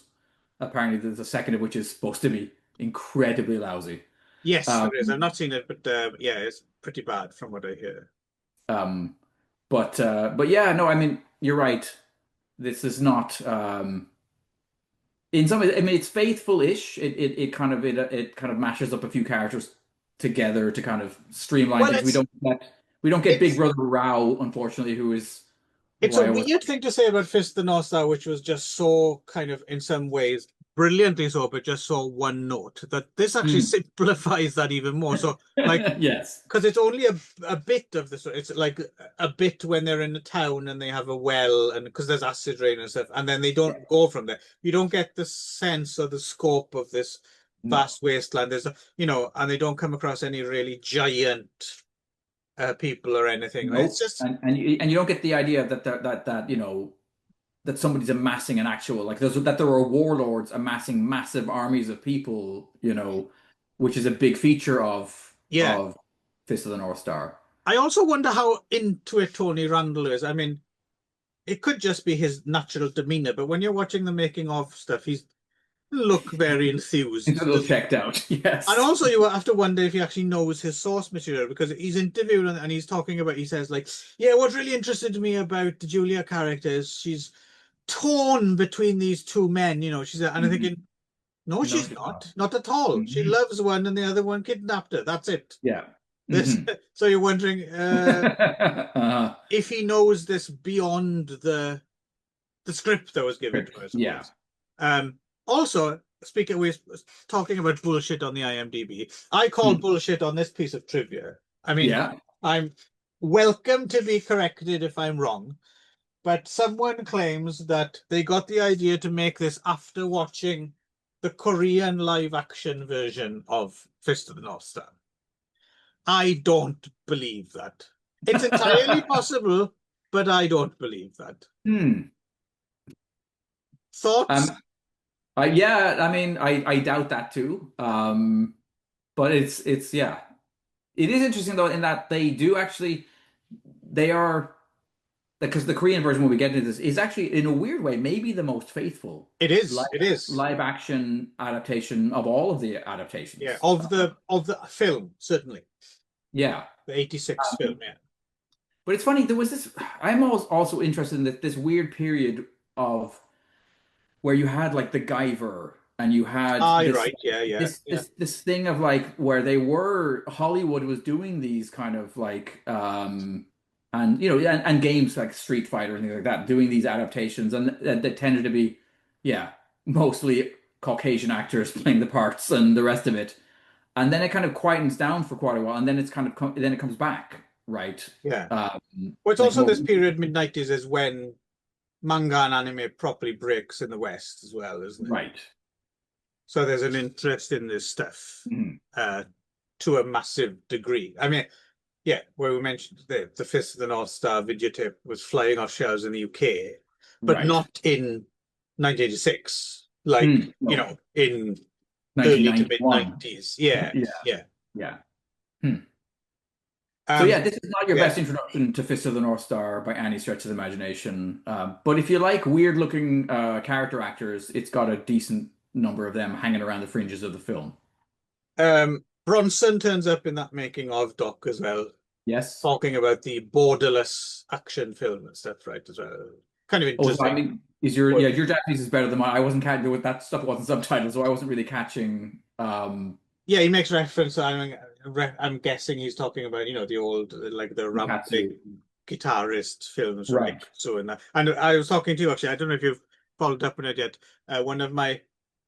Apparently, there's a second of which is supposed to be incredibly lousy. Yes, Um, there is. I've not seen it, but yeah, it's pretty bad from what I hear. um, but yeah, no, I mean, you're right. This is not in some ways. I mean, it's faithful-ish. It kind of mashes up a few characters together to kind of streamline Well, things. We don't get Big it's Brother Rao, unfortunately, who it's a I always weird thing to say about Fist of the North Star, which was just so kind of, in some ways, brilliantly so, but just so one note. That this actually Hmm. simplifies that even more. So, like, Yes. because it's only a bit of the story. It's like a bit when they're in the town and they have a well, and because there's acid rain and stuff, and then they don't go from there. You don't get the sense or the scope of this No. vast wasteland. And they don't come across any really giant people or anything. Right? It's Nope. just And you don't get the idea that somebody's amassing an actual like that there are warlords amassing massive armies of people, which is a big feature of yeah. Fist of the North Star. I also wonder how into it Tony Randall is. I mean, it could just be his natural demeanor, but when you're watching the making of stuff, he's look very It's a enthused, little doesn't he? checked out. And Yes. also, you have to wonder if he actually knows his source material because he's interviewed and he's talking about. He says like, "Yeah, what really interested me about the Julia character is she's torn between these two men. She's." And I'm Mhm. thinking, no, No, she's she's not. not at all. She Mhm. loves one, and the other one kidnapped her. That's it. Yeah. This. Hmm. So you're wondering if he knows this beyond the script that was given to her, I Yeah. suppose. Also, speaking, we're talking about bullshit on the IMDb. I call Hmm. bullshit on this piece of trivia. I mean, Yeah. I'm welcome to be corrected if I'm wrong, but someone claims that they got the idea to make this after watching the Korean live action version of Fist of the North Star. I don't believe that. It's entirely possible, but I don't believe that. Hmm. Thoughts? Um, yeah, I mean, I doubt that too. But it's yeah. It is interesting though in that they are because the Korean version when we get into this is actually in a weird way maybe the most faithful It is. It is. live action adaptation of all of the Yeah, adaptations. of the film, certainly. Yeah. The 86 film, yeah. But it's funny, there was this I'm also interested in this weird period of where you had like the Guyver and you had Aye, this right, yeah, yeah, this yeah. this this thing of like where Hollywood was doing these kind of like and and games like Street Fighter and things like that, doing these adaptations, and they tended to be, yeah, mostly Caucasian actors playing the parts and the rest of it. And then it kind of quietens down for quite a while, and then it's kind of then it comes back, right? Yeah. Well, it's Like also more, this period, mid-90s, is when manga and anime properly breaks in the West as well, isn't it? right. So there's an interest in this stuff Mhm. uh, to a massive degree. I mean, yeah, where we mentioned the Fist of the North Star videotape was flying off shelves in the UK, but Right. not in 1986, like, No, in early to mid 1991. 90s. Yeah, Yeah, yeah. yeah. Hmm. So Um, yeah, this is not your yeah. best introduction to Fist of the North Star by any stretch of the imagination. But if you like weird-looking character actors, it's got a decent number of them hanging around the fringes of the film. Bronson turns up in that making of doc as well, Yes. talking about the borderless action film and stuff, right, as well. Kind of Oh, so I interesting. mean, your Japanese is better than mine. I wasn't catching with that stuff. Wasn't subtitled, so I wasn't really catching. Yeah, he makes reference. I'm guessing he's talking about, the old, like the Katsu. rambling guitarist films from Right. Nikatsu and that. And I was talking to you actually. I don't know if you've followed up on it yet. One of my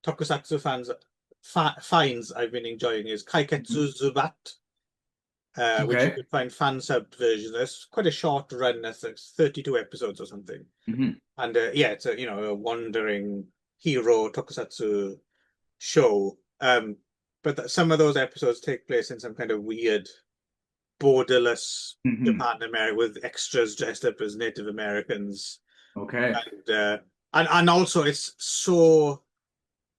tokusatsu finds I've been enjoying is Mhm. Kaiketsu Zubat, which you Okay. can find fan sub version. It's quite a short run. That's like 32 episodes or something. Hmm. And yeah, it's a wandering hero tokusatsu show. But some of those episodes take place in some kind of weird borderless Hmm. Japan America with extras dressed up as Native Americans, Okay. and also it's so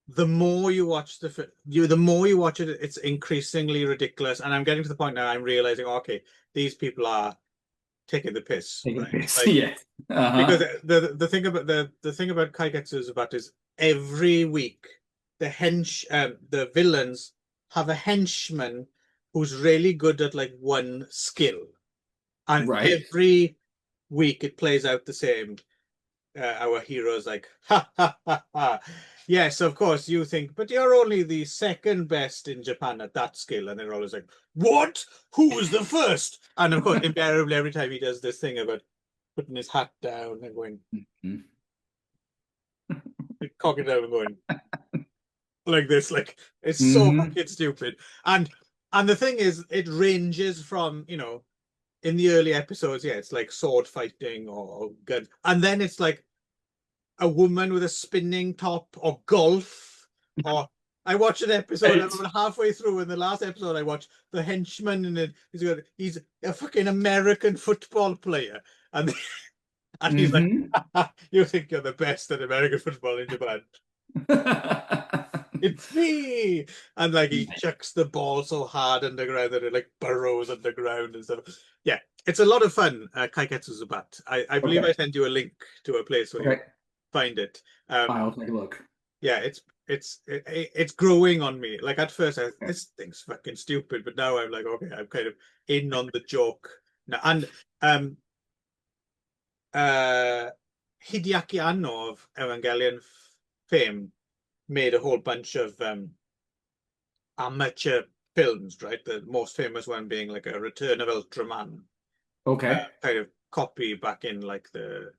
the more you watch the more you watch it, it's increasingly ridiculous. And I'm getting to the point now I'm realizing, okay, these people are taking the piss, Taking a right? piss. Like, Yes. because Uh-huh. the thing about the thing about Kaigetsu Zubat is every week the villains have a henchman who's really good at like one skill, and Right. every week it plays out the same. Our hero's like, ha ha ha ha. Yes, of course you think, but you're only the second best in Japan at that skill, and they're always like, what? Who was the first? And of course, invariably, every time he does this thing about putting his hat down and going, Mhm. cocking it down and going like this, like it's so Hmm. fucking stupid. And the thing is, it ranges from, in the early episodes, yeah, it's like sword fighting or gun, and then it's like a woman with a spinning top or golf. Or I watched an episode, I'm Right. about halfway through, in the last episode I watched, the henchman, and he's a fucking American football player, and and he's like, Hmm. you think you're the best at American football in Japan? It's me. And like he chucks the ball so hard underground that it like burrows underground and stuff. Yeah, it's a lot of fun. Kaiketsu Zubat. I believe I Okay. sent you a link to a place where you Okay. find it. Um, I'll take a look. yeah, it's growing on me. Like at first, Okay. this thing's fucking stupid, but now I'm like, okay, I'm kind of in on the joke now. And um, uh, Hideaki Anno of Evangelion fame made a whole bunch of amateur films, right? The most famous one being like a Return of Ultraman Okay. kind of copy back in like the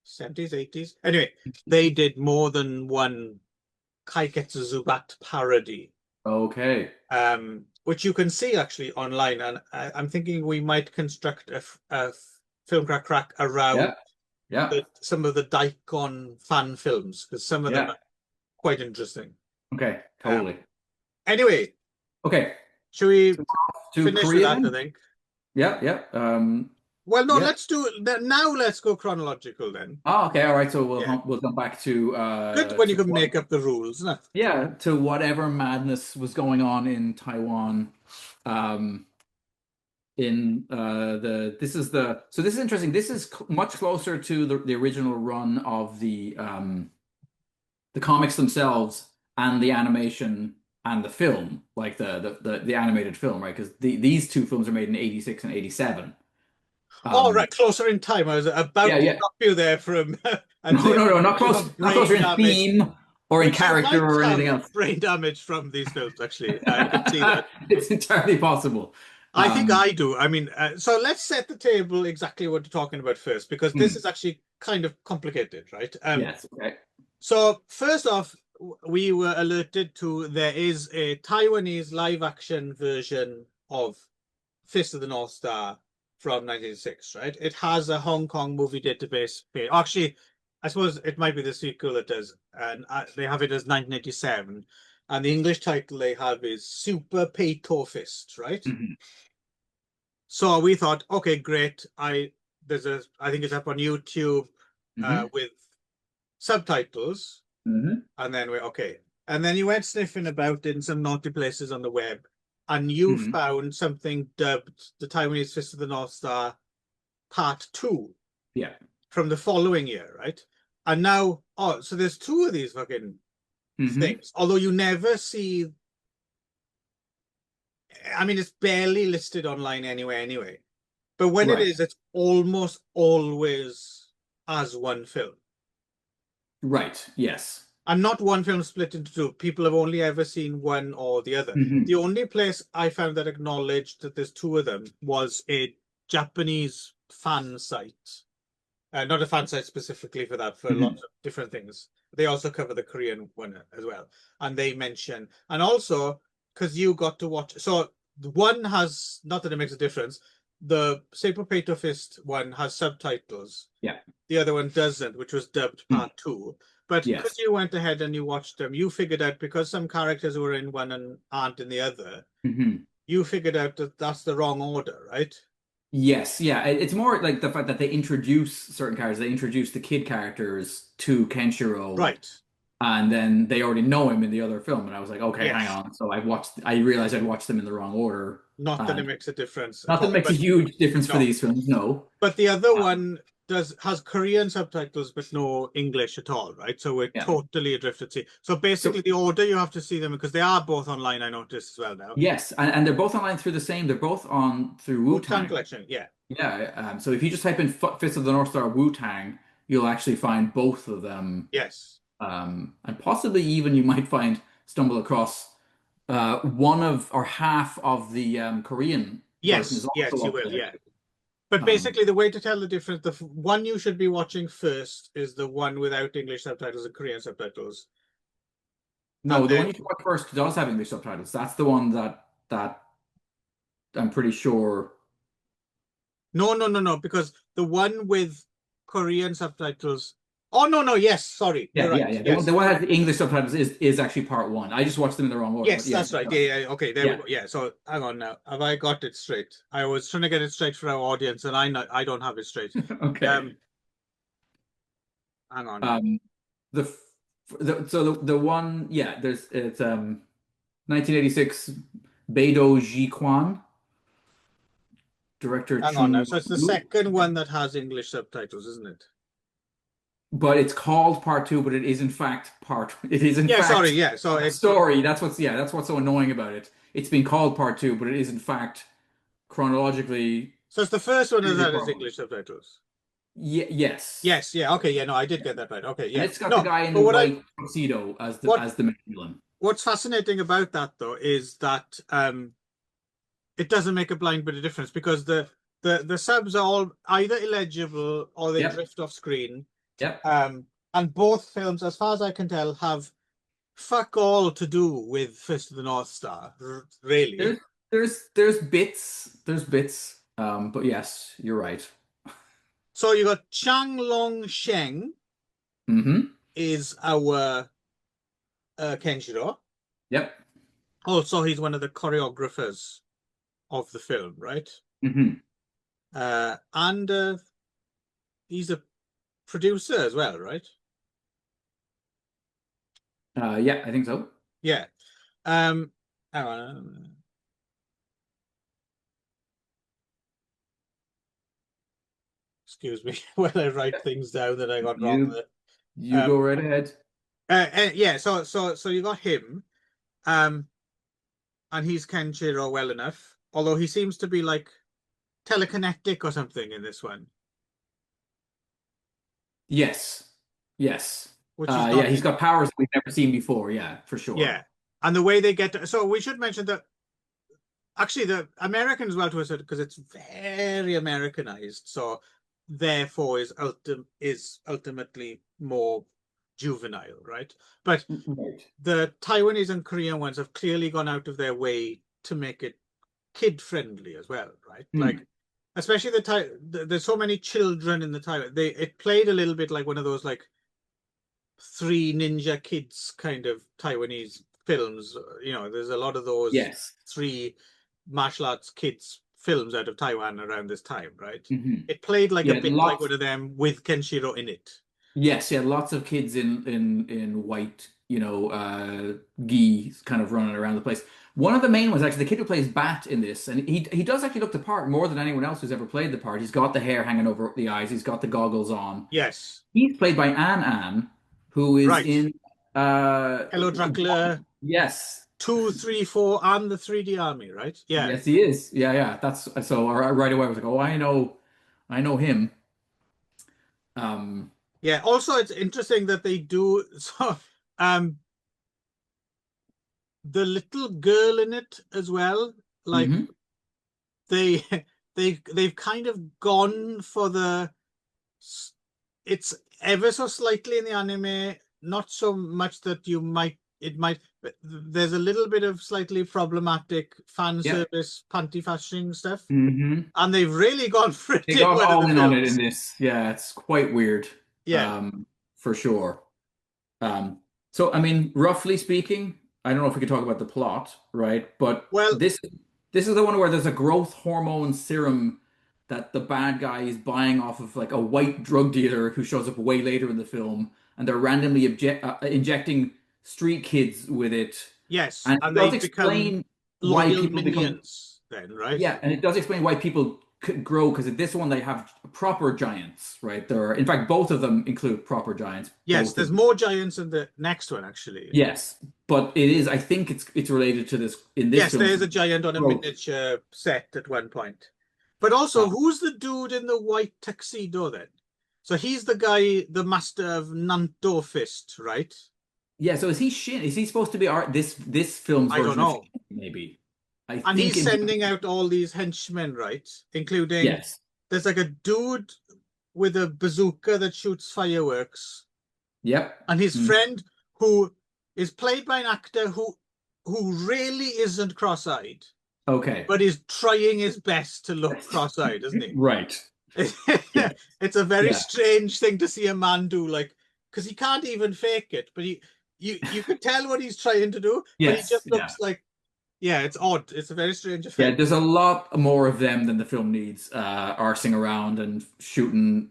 70s, 80s. Anyway, they did more than one Kaiketsu Zubat parody, Okay. which you can see actually online. And I'm thinking we might construct a film crack around Yeah. Yeah. some of the Daikon fan films, because some of them Yeah. are quite interesting. Okay. Um, Totally. anyway, Okay. should we So to finish with Korea that, I then? think? Yeah. Yeah. Well, no, Yeah. let's do that now. Let's go chronological then. Oh, okay. All right. So Yeah, we'll come back to good when you can what, make up the rules, isn't it? yeah, to whatever madness was going on in Taiwan. Um, in the this is the so this is interesting. This is much closer to the original run of the comics themselves and the animation and the film, like the animated film, right? Because these two films are made in 86 and 87. All right, Um, closer in time. I was yeah, about to yeah. stop you there from and No, say no, no, you have not brain closer in damage, theme or in which you character might or have anything else. brain damage from these films. Actually, I can see that. It's entirely possible. I think I do. I mean, so let's set the table exactly what we're talking about first, because this is actually kind of complicated, right? Yes. Okay. So first off, we were alerted to there is a Taiwanese live action version of Fist of the North Star from 1986, right? It has a Hong Kong movie database page. Actually, I suppose it might be the sequel that does, and they have it as 1987, and the English title they have is Super Peito Fist, right? Mhm. So we thought, okay, great. I think it's up on YouTube with subtitles, and then we're okay. And then you went sniffing about in some naughty places on the web, and you found something dubbed The Taiwanese Fist of the North Star Part 2 Yeah. from the following year, right? And now, oh, so there's two of these fucking things, although you never see. I mean, it's barely listed online anyway. But when it Right. is, it's almost always as one film. Right. Yes. And not one film split into two. People have only ever seen one or the other. The only place I found that acknowledged that there's two of them was a Japanese fan site. Not a fan site specifically for that, for lots of different things. They also cover the Korean one as well. And they mention, and also because you got to watch, so one has, not that it makes a difference, the Saber Pato Fist one has subtitles. Yeah. The other one doesn't, which was dubbed Part 2. But Yes. because you went ahead and you watched them, you figured out because some characters were in one and aren't in the other, you figured out that that's the wrong order, right? Yes, yeah. It's more like the fact that they introduce certain characters. They introduce the kid characters to Kenshiro, Right. and then they already know him in the other film. And I was like, okay, hang Yes. on. So I realized I'd watched them in the wrong order. Not that it makes a difference at Not that all. it makes a huge difference for no. these films, no. But the other one has Korean subtitles but no English at all, right? So we're totally adrift at sea. So basically, the order you have to see them because they are both online. I noticed as well now. Yes, and they're both online through the same. They're both on through Wu-Tang Wu-Tang. Collection, yeah. Yeah. So if you just type in Fist of the North Star Wu-Tang, you'll actually find both of them. Yes. And possibly even you might stumble across one of or half of the Korean version is Yes, also you up will, there. yeah. But basically, the way to tell the difference, the one you should be watching first is the one without English subtitles and Korean subtitles. No, the one you should watch first does have English subtitles. That's the one that I'm pretty sure. No, because the one with Korean subtitles. Oh no, yes, sorry, you're right. Yeah. Yes. The one that has English subtitles is actually part one. I just watched them in the wrong order. Yes, that's right. Yeah. Okay, there we go. Yeah. So hang on now. Have I got it straight? I was trying to get it straight for our audience, and I don't have it straight. Okay. Hang on. The one, yeah, it's 1986 Beidou Jiquan, director Hang on now. Chung So it's the Woo. second one that has English subtitles, isn't it? But it's called part two, but it is in fact it is in fact sorry, yeah. So a it's story. That's what's so annoying about it. It's been called part two, but it is in fact chronologically. so it's the first one that has part one. English subtitles. Yes. Yes, yeah, okay, yeah, no, I did get that right. Okay, yeah. And it's got the guy in the white tuxedo as the main villain. What's fascinating about that though is that it doesn't make a blind bit of difference because the subs are all either illegible or they drift off screen. Yep. And both films, as far as I can tell, have fuck all to do with Fist of the North Star, really. There's bits, but yes, you're right. So you got Chang Long Sheng is our Kenshiro. Yep. Also, he's one of the choreographers of the film, right? And he's a producer as well, right? Yeah, I think so. Yeah. Hang on. Excuse me while I write things down that I got wrong there. You go right ahead. Yeah, so you got him. And he's Kenshiro well enough. Although he seems to be like telekinetic or something in this one. Yes. Which is he's got powers that we've never seen before. Yeah, for sure. Yeah. And the way they get to, so we should mention that actually the American as well to a certain because it's very Americanized, so therefore is ultimately more juvenile, right? But Right. the Taiwanese and Korean ones have clearly gone out of their way to make it kid friendly as well, right? Like especially there's so many children in the Taiwan. It played a little bit like one of those like Three Ninja Kids kind of Taiwanese films. You know, there's a lot of those Yes. three martial arts kids films out of Taiwan around this time, right? Hmm. It played like a Yeah, bit like lots. one of them with Kenshiro in it. Yes, yeah, lots of kids in white, gi kind of running around the place. One of the main ones, actually, the kid who plays Bat in this, and he does actually look the part more than anyone else who's ever played the part. He's got the hair hanging over the eyes, he's got the goggles on. Yes, He's played by Ann, who is right. in Hello, Dracula. yes. 2, 3, 4, and the 3D Army, right? Yeah. Yes, he is. Yeah, yeah. That's so right away I was like, oh, I know him. Um, Yeah. Also, it's interesting that they do so um the little girl in it as well, like mhm. they they've kind of gone for it's ever so slightly in the anime, not so much that but there's a little bit of slightly problematic fan Yep. service panty fashioning stuff, Hmm. and they've really gone for it They in got one of all the in on it in films. this. Yeah, it's quite weird. Yeah. Um, for sure. Um, so I mean, roughly speaking, I don't know if we could talk about the plot, right? But Well, this is the one where there's a growth hormone serum that the bad guy is buying off of like a white drug dealer who shows up way later in the film, and they're randomly injecting street kids with it. yes, And it and does they become explain why loyal people become, minions then, right? yeah, and it does explain why people could grow because in this one they have proper giants, right? There are, in fact, both of them include proper giants, Yes, both there's of more giants in the next one actually. yes, but it is. I think it's related to this in this Yes, film. there is a giant on a Growth. miniature set at one point. But Uh, also, who's the dude in the white tuxedo then? So he's the guy, the master of Nanto Fist, right? yeah. So is he Shin? Is he supposed to be art? This film's I don't version of know. Shin, maybe. I And think he's in sending out all these henchmen, right? Including yes, there's like a dude with a bazooka that shoots fireworks, yep. and his Mm, friend who is played by an actor who really isn't cross-eyed, okay, but is trying his best to look cross-eyed, isn't he? right. Yeah, It's a very yeah. strange thing to see a man do, like because he can't even fake it, but you could tell what he's trying to do, but he Yes, just yeah. looks like yeah, it's odd. It's a very strange Yeah, effect. there's a lot more of them than the film needs, arsing around and shooting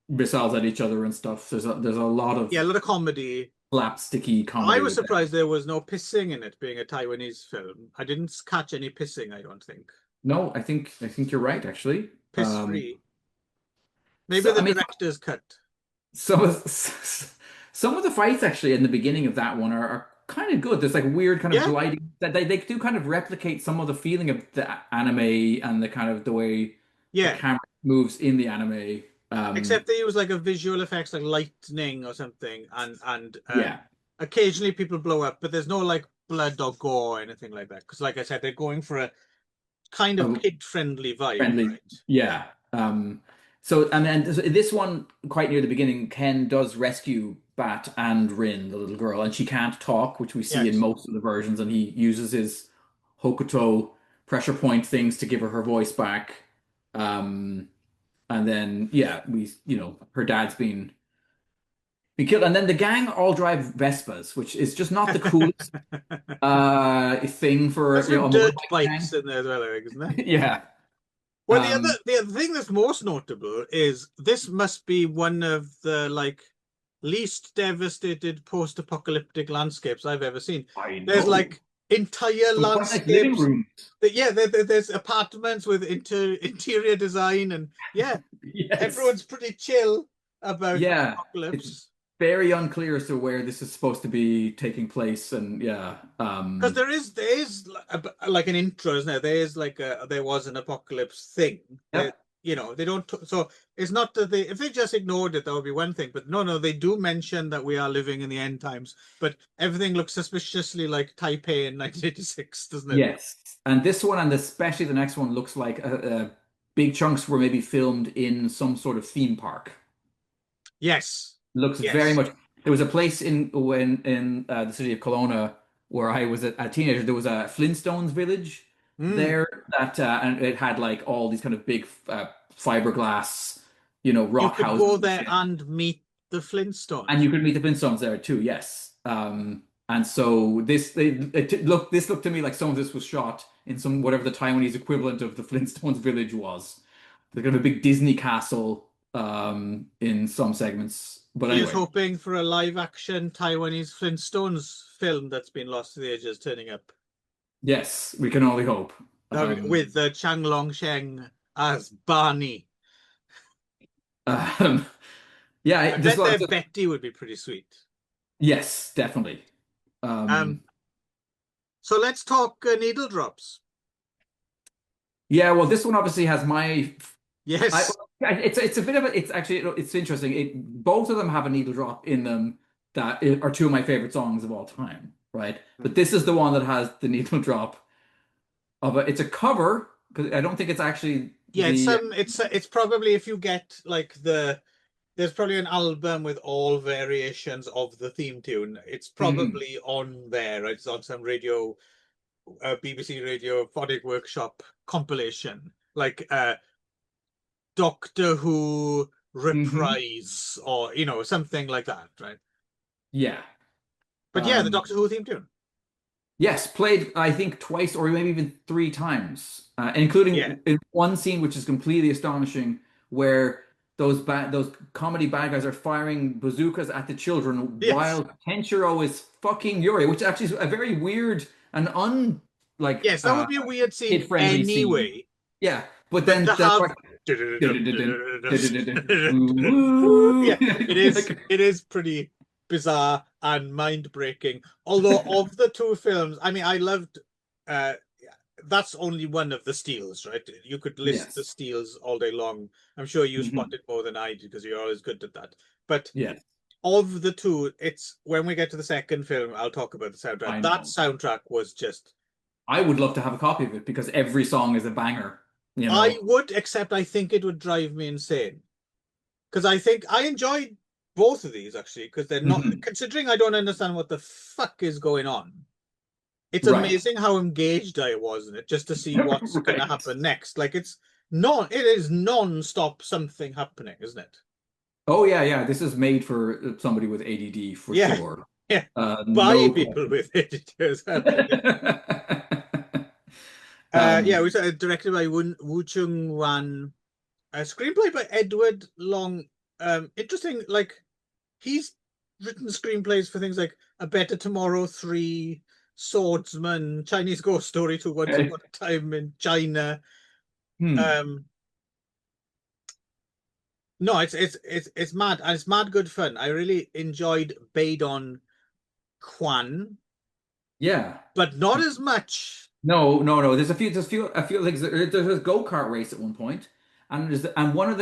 missiles at each other and stuff. There's a lot Yeah, a of lot of comedy. slapsticky I comedy was with it. surprised there was no pissing in it, being a Taiwanese film. I didn't catch any pissing, I don't think. No, I think you're right, actually. Piss free. Maybe So the I mean, director's cut. some of some of the fights actually in the beginning of that one are kind of good. There's like weird kind of Yeah, gliding that they do kind of replicate some of the feeling of the anime and the kind of the way the yeah. camera moves in the anime. Except they use like a visual effects like lightning or something, and Yeah, occasionally people blow up, but there's no like blood or gore or anything like that. Because like I said, they're going for a kind of a kid-friendly vibe, friendly. right? Yeah. So and then this one quite near the beginning, Ken does rescue Bat and Rin, the little girl, and she can't talk, which we see in Yes. most of the versions, and he uses his Hokuto pressure point things to give her voice back. Um, and then yeah, her dad's been killed, and then the gang all drive Vespas, which is just not the coolest thing There's for some a dirt motorbike bikes gang. in there as well, I think, isn't there? Yeah. Well, Um, the other thing that's most notable is this must be one of the like least devastated post-apocalyptic landscapes I've ever seen. I There's know. like entire Some quite nice living landscapes rooms. that yeah, there's apartments with interior design, and yeah, Yes. everyone's pretty chill about the Yeah. It's apocalypse. very unclear as to where this is supposed to be taking place, and yeah. Because there is like an intro, isn't there? There is like there was an apocalypse thing. Yep. they don't. So it's not that if they just ignored it, that would be one thing. But no, they do mention that we are living in the end times. But everything looks suspiciously like Taipei in 1986, doesn't it? Yes. And this one, and especially the next one, looks like big chunks were maybe filmed in some sort of theme park. Yes. Looks very Yes. much. There was a place in the city of Kelowna where I was a teenager. There was a Flintstones village Mm. there that and it had like all these kind of big fiberglass, You rock could houses go and there shit. and meet the And Flintstones. you could meet the Flintstones there too. Yes. And so this looked to me like some of this was shot in some whatever the Taiwanese equivalent of the Flintstones village was. They're kind of a big Disney castle in some segments. But Here's anyway. hoping for a live action Taiwanese Flintstones film that's been lost to the ages turning up. Yes, we can only hope. With Chang Long Sheng as Barney. Um, yeah, I there's bet a lot. their Betty would be pretty sweet. Yes, definitely. Um, so let's talk needle drops. Yeah, well, this one obviously has my. I, Yes. it's a bit of a. It's actually it's interesting. Both of them have a needle drop in them that are two of my favorite songs of all time, right? But this is the one that has the needle drop of it's a cover because I don't think it's actually Yeah, the. it's probably if you get like there's probably an album with all variations of the theme tune. It's Mhm. probably on there. Right? It's on some BBC Radio Phonic Workshop compilation, like Doctor Who Mhm. reprise or something like that, right? Yeah. But yeah, the Um, Doctor Who theme tune. Yes, played I think twice or maybe even three times, Yeah. including in one scene which is completely astonishing, where those comedy bad guys are firing bazookas at the children Yes. while Kenshiro is fucking Yuri, which actually is a very weird and Yes, that would be a weird scene kid friendly scene. anyway. Yeah, but But then to that's have like woo. yeah, it is pretty bizarre and mind-breaking. Although of the two films, I mean, I loved uh that's only one of the steals, right? You could list the Yes. steals all day long. I'm sure you Mhm. spotted more than I did because you're always good at that. But Yes, of the two, it's when we get to the second film, I'll talk about the soundtrack. I That know. soundtrack was just I would love to have a copy of it because every song is a banger, you I know. would, except I think it would drive me insane. Because I think I enjoyed both of these actually, because they're not Mhm. considering I don't understand what the fuck is going on. It's Right. amazing how engaged I was in it just to see what's gonna Right. happen next. Like it is non-stop something happening, isn't it? Oh yeah, yeah. This is made for somebody with ADD for Yeah, sure. yeah. By No people question. with it as well. Yeah. Yeah, Um, we said directed by Wu Chung Wan, a screenplay by Edward Long. Interesting, like he's written screenplays for things like A Better Tomorrow 3, Swordsman, Chinese Ghost Story 2, Once okay. Upon a Time in China. Hmm. Um, no, it's mad and it's mad good fun. I really enjoyed Beidon Quan, Yeah. but not as much. No, no, no. There's a few things. There's a go-kart race at one point, and one of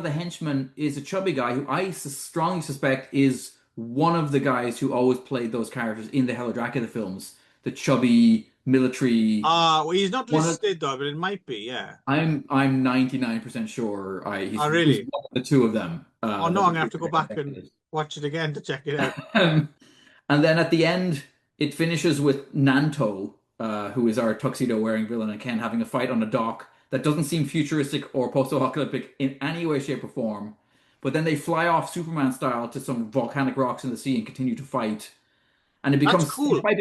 the henchmen is a chubby guy who I strongly suspect is one of the guys who always played those characters in the Hello Dracula films. The chubby military Well, he's not one. listed though, but it might be, yeah. I'm 99% sure Oh, he's really? one of the two of them Oh no, that I'm the gonna have to go creature back and is. watch it again to check it out. And then at the end, it finishes with Nanto, who is our tuxedo-wearing villain, and Ken having a fight on a dock that doesn't seem futuristic or post-apocalyptic in any way, shape, or form. But then they fly off Superman style to some volcanic rocks in the sea and continue to fight. And That's the cool. fight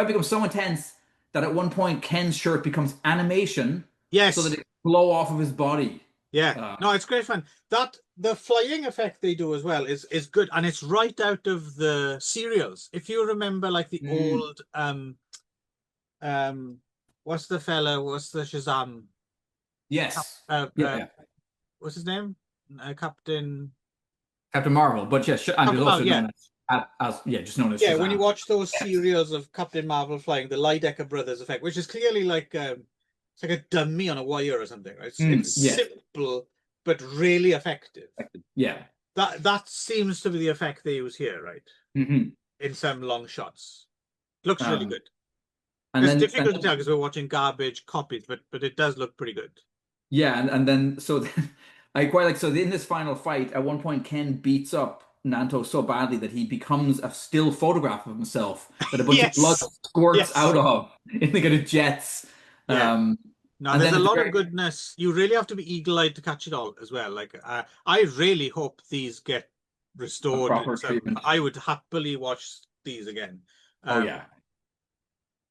becomes so intense that at one point Ken's shirt becomes animation so that Yes. it blow off of his body. Yeah, Uh, no, it's great fun. That the flying effect they do as well is good, and it's right out of the serials. If you remember, like the mm, old um, what's the fella? What's the Shazam? Cap, yes. Yeah, yeah. what's his name? Captain Captain Marvel, but yes, and he's Captain also Marvel. Yeah, known as yeah, just known as yeah. When you Shazam. watch those Yes. serials of Captain Marvel flying, the Lydecker brothers effect, which is clearly like it's like a dummy on a wire or something. Right? It's Yes. simple but really effective. Yeah. That seems to be the effect they use here, right? Hmm. In some long shots. Looks really good. And It's then difficult to tell because we're watching garbage copies, but it does look pretty good. yeah, and then so then, I quite like so in this final fight, at one point Ken beats up Nanto so badly that he becomes a still photograph of himself that a bunch of blood Yes. squirts Yes. out of in the kind of jets. Yeah. Um, No, and there's then a at the lot of very goodness. You really have to be eagle-eyed to catch it all as well. Like, I really hope these get a restored in proper some. treatment. I would happily watch these again. Oh Um, yeah.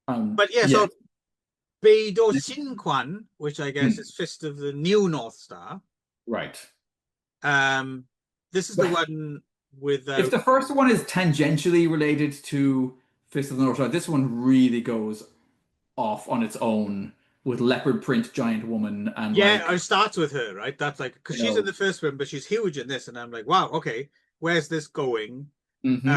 but yeah, Yeah. so Beidou Xinquan, which I guess is Fist of the New North Star. Right. This is the one with If the first one is tangentially related to Fist of the North Star, this one really goes off on its own with leopard print giant woman and yeah, like it starts with her, right? That's like because you she's in know. the first one, but she's huge in this, and I'm like, wow, okay, where's this going? Hmm.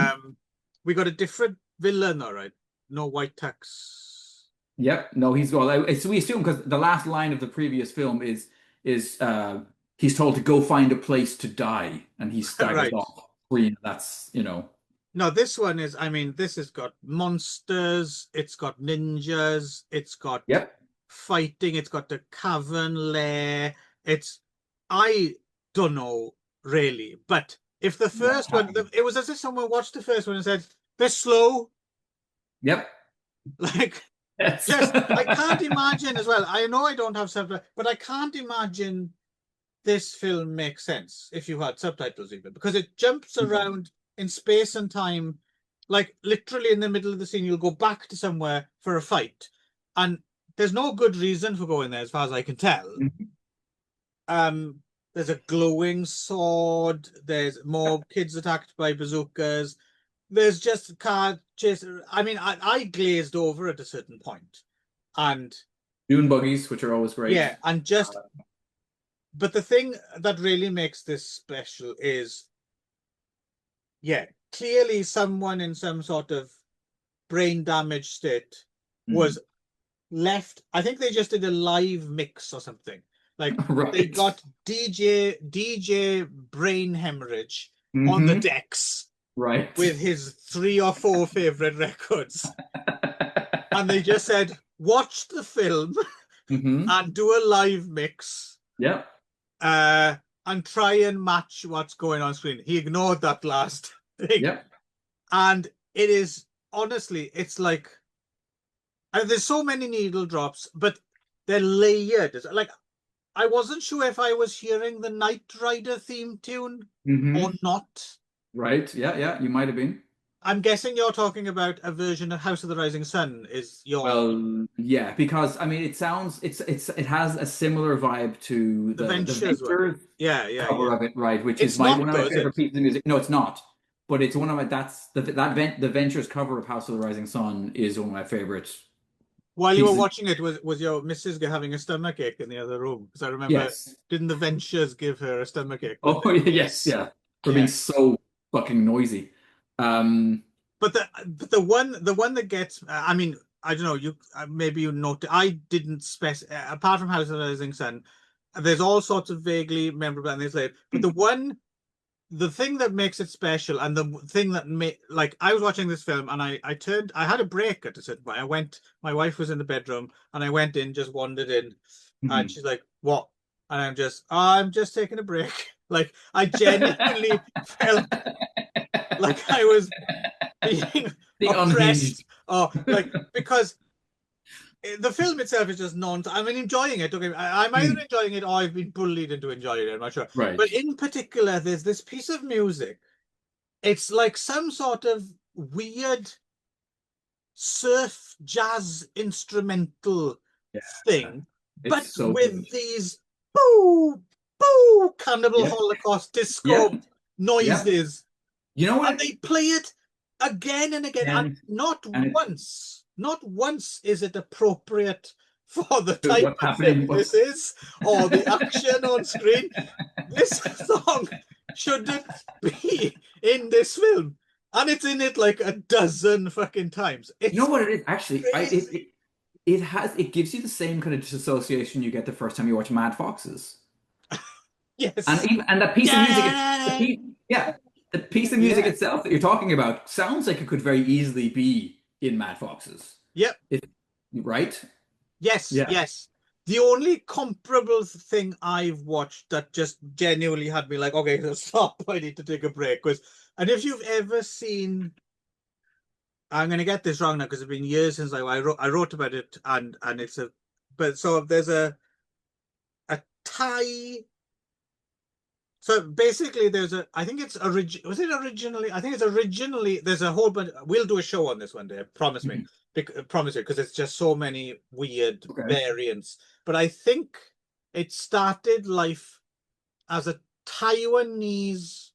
We got a different villain, all right. No white tux. Yep. No, he's going. So we assume because the last line of the previous film is he's told to go find a place to die, and he staggers Right. off screen. That's you know. No, this one is, I mean, this has got monsters, it's got ninjas, it's got Yep. fighting, it's got the cavern lair. It's, I don't know really, but if the first one, it was as if someone watched the first one and said, they're slow. Yep. Like, Yes. just, I can't imagine as well. I know I don't have subtitles, but I can't imagine this film makes sense if you had subtitles even, because it jumps around in space and time, like literally in the middle of the scene, you'll go back to somewhere for a fight, and there's no good reason for going there as far as I can tell. There's a glowing sword, there's more kids attacked by bazookas, there's just car chase. I mean, I glazed over at a certain point, and Dune buggies, which are always great. yeah, and just but the thing that really makes this special is, yeah, clearly someone in some sort of brain damage state was left. I think they just did a live mix or something. Like Right. they got DJ brain hemorrhage on the decks Right. with his 3 or 4 favorite records. And they just said, watch the film and do a live mix. Yep. And try and match what's going on screen. He ignored that last thing. Yep. And it is, honestly, it's like, there's so many needle drops, but they're layered. Like, I wasn't sure if I was hearing the Knight Rider theme tune or not. Right. Yeah. Yeah. You might have been. I'm guessing you're talking about a version of House of the Rising Sun is your... Well, yeah, because I mean, it has a similar vibe to the the Ventures one. Yeah. cover of it, right? Which It's is not, one of my though, is favorite it? pieces of music. No, it's not, but it's one of my the Ventures cover of House of the Rising Sun is one of my favorites. While you were watching it, was your missus having a stomachache in the other room? Because I remember, Yes. didn't the Ventures give her a stomachache? Oh, yes, yeah, for being so fucking noisy. But the one that gets, I mean, I don't know, you maybe you note, I didn't apart from House of the Rising Sun, there's all sorts of vaguely memorable and things like, but the thing that makes it special, and the thing that like, I was watching this film and I had a break at a certain point. My wife was in the bedroom and I went in, just wandered in, and she's like, what? And I'm just taking a break. Like, I genuinely felt like I was being oppressed, or like, because the film itself is just I mean, enjoying it. Okay, I'm either enjoying it or I've been bullied into enjoying it. I'm not sure. Right. But in particular, there's this piece of music. It's like some sort of weird surf jazz instrumental thing, but with these boo boo Cannibal Holocaust disco noises. You know what? And they play it again and again, and not once is it appropriate for the type of film this is, or the action on screen. This song shouldn't be in this film, and it's in it like a dozen fucking times. You know what it is? Actually, it gives you the same kind of disassociation you get the first time you watch Mad Foxes. And Yes. even and that piece of music, Yeah. yeah, the piece of music Yeah. itself that you're talking about sounds like it could very easily be in Mad Foxes. Yep. It, right? Yes. Yeah. Yes. The only comparable thing I've watched that just genuinely had me like, okay, stop. I need to take a break. Was, and if you've ever seen, I'm going to get this wrong now because it's been years since I wrote about it, and it's a, but so there's a Thai. So basically, there's a. I think it's Was it originally? I think it's originally. There's a whole bunch. We'll do a show on this one day. Promise me. Mhm. Promise it, because it's just so many weird Okay. variants. But I think it started life as a Taiwanese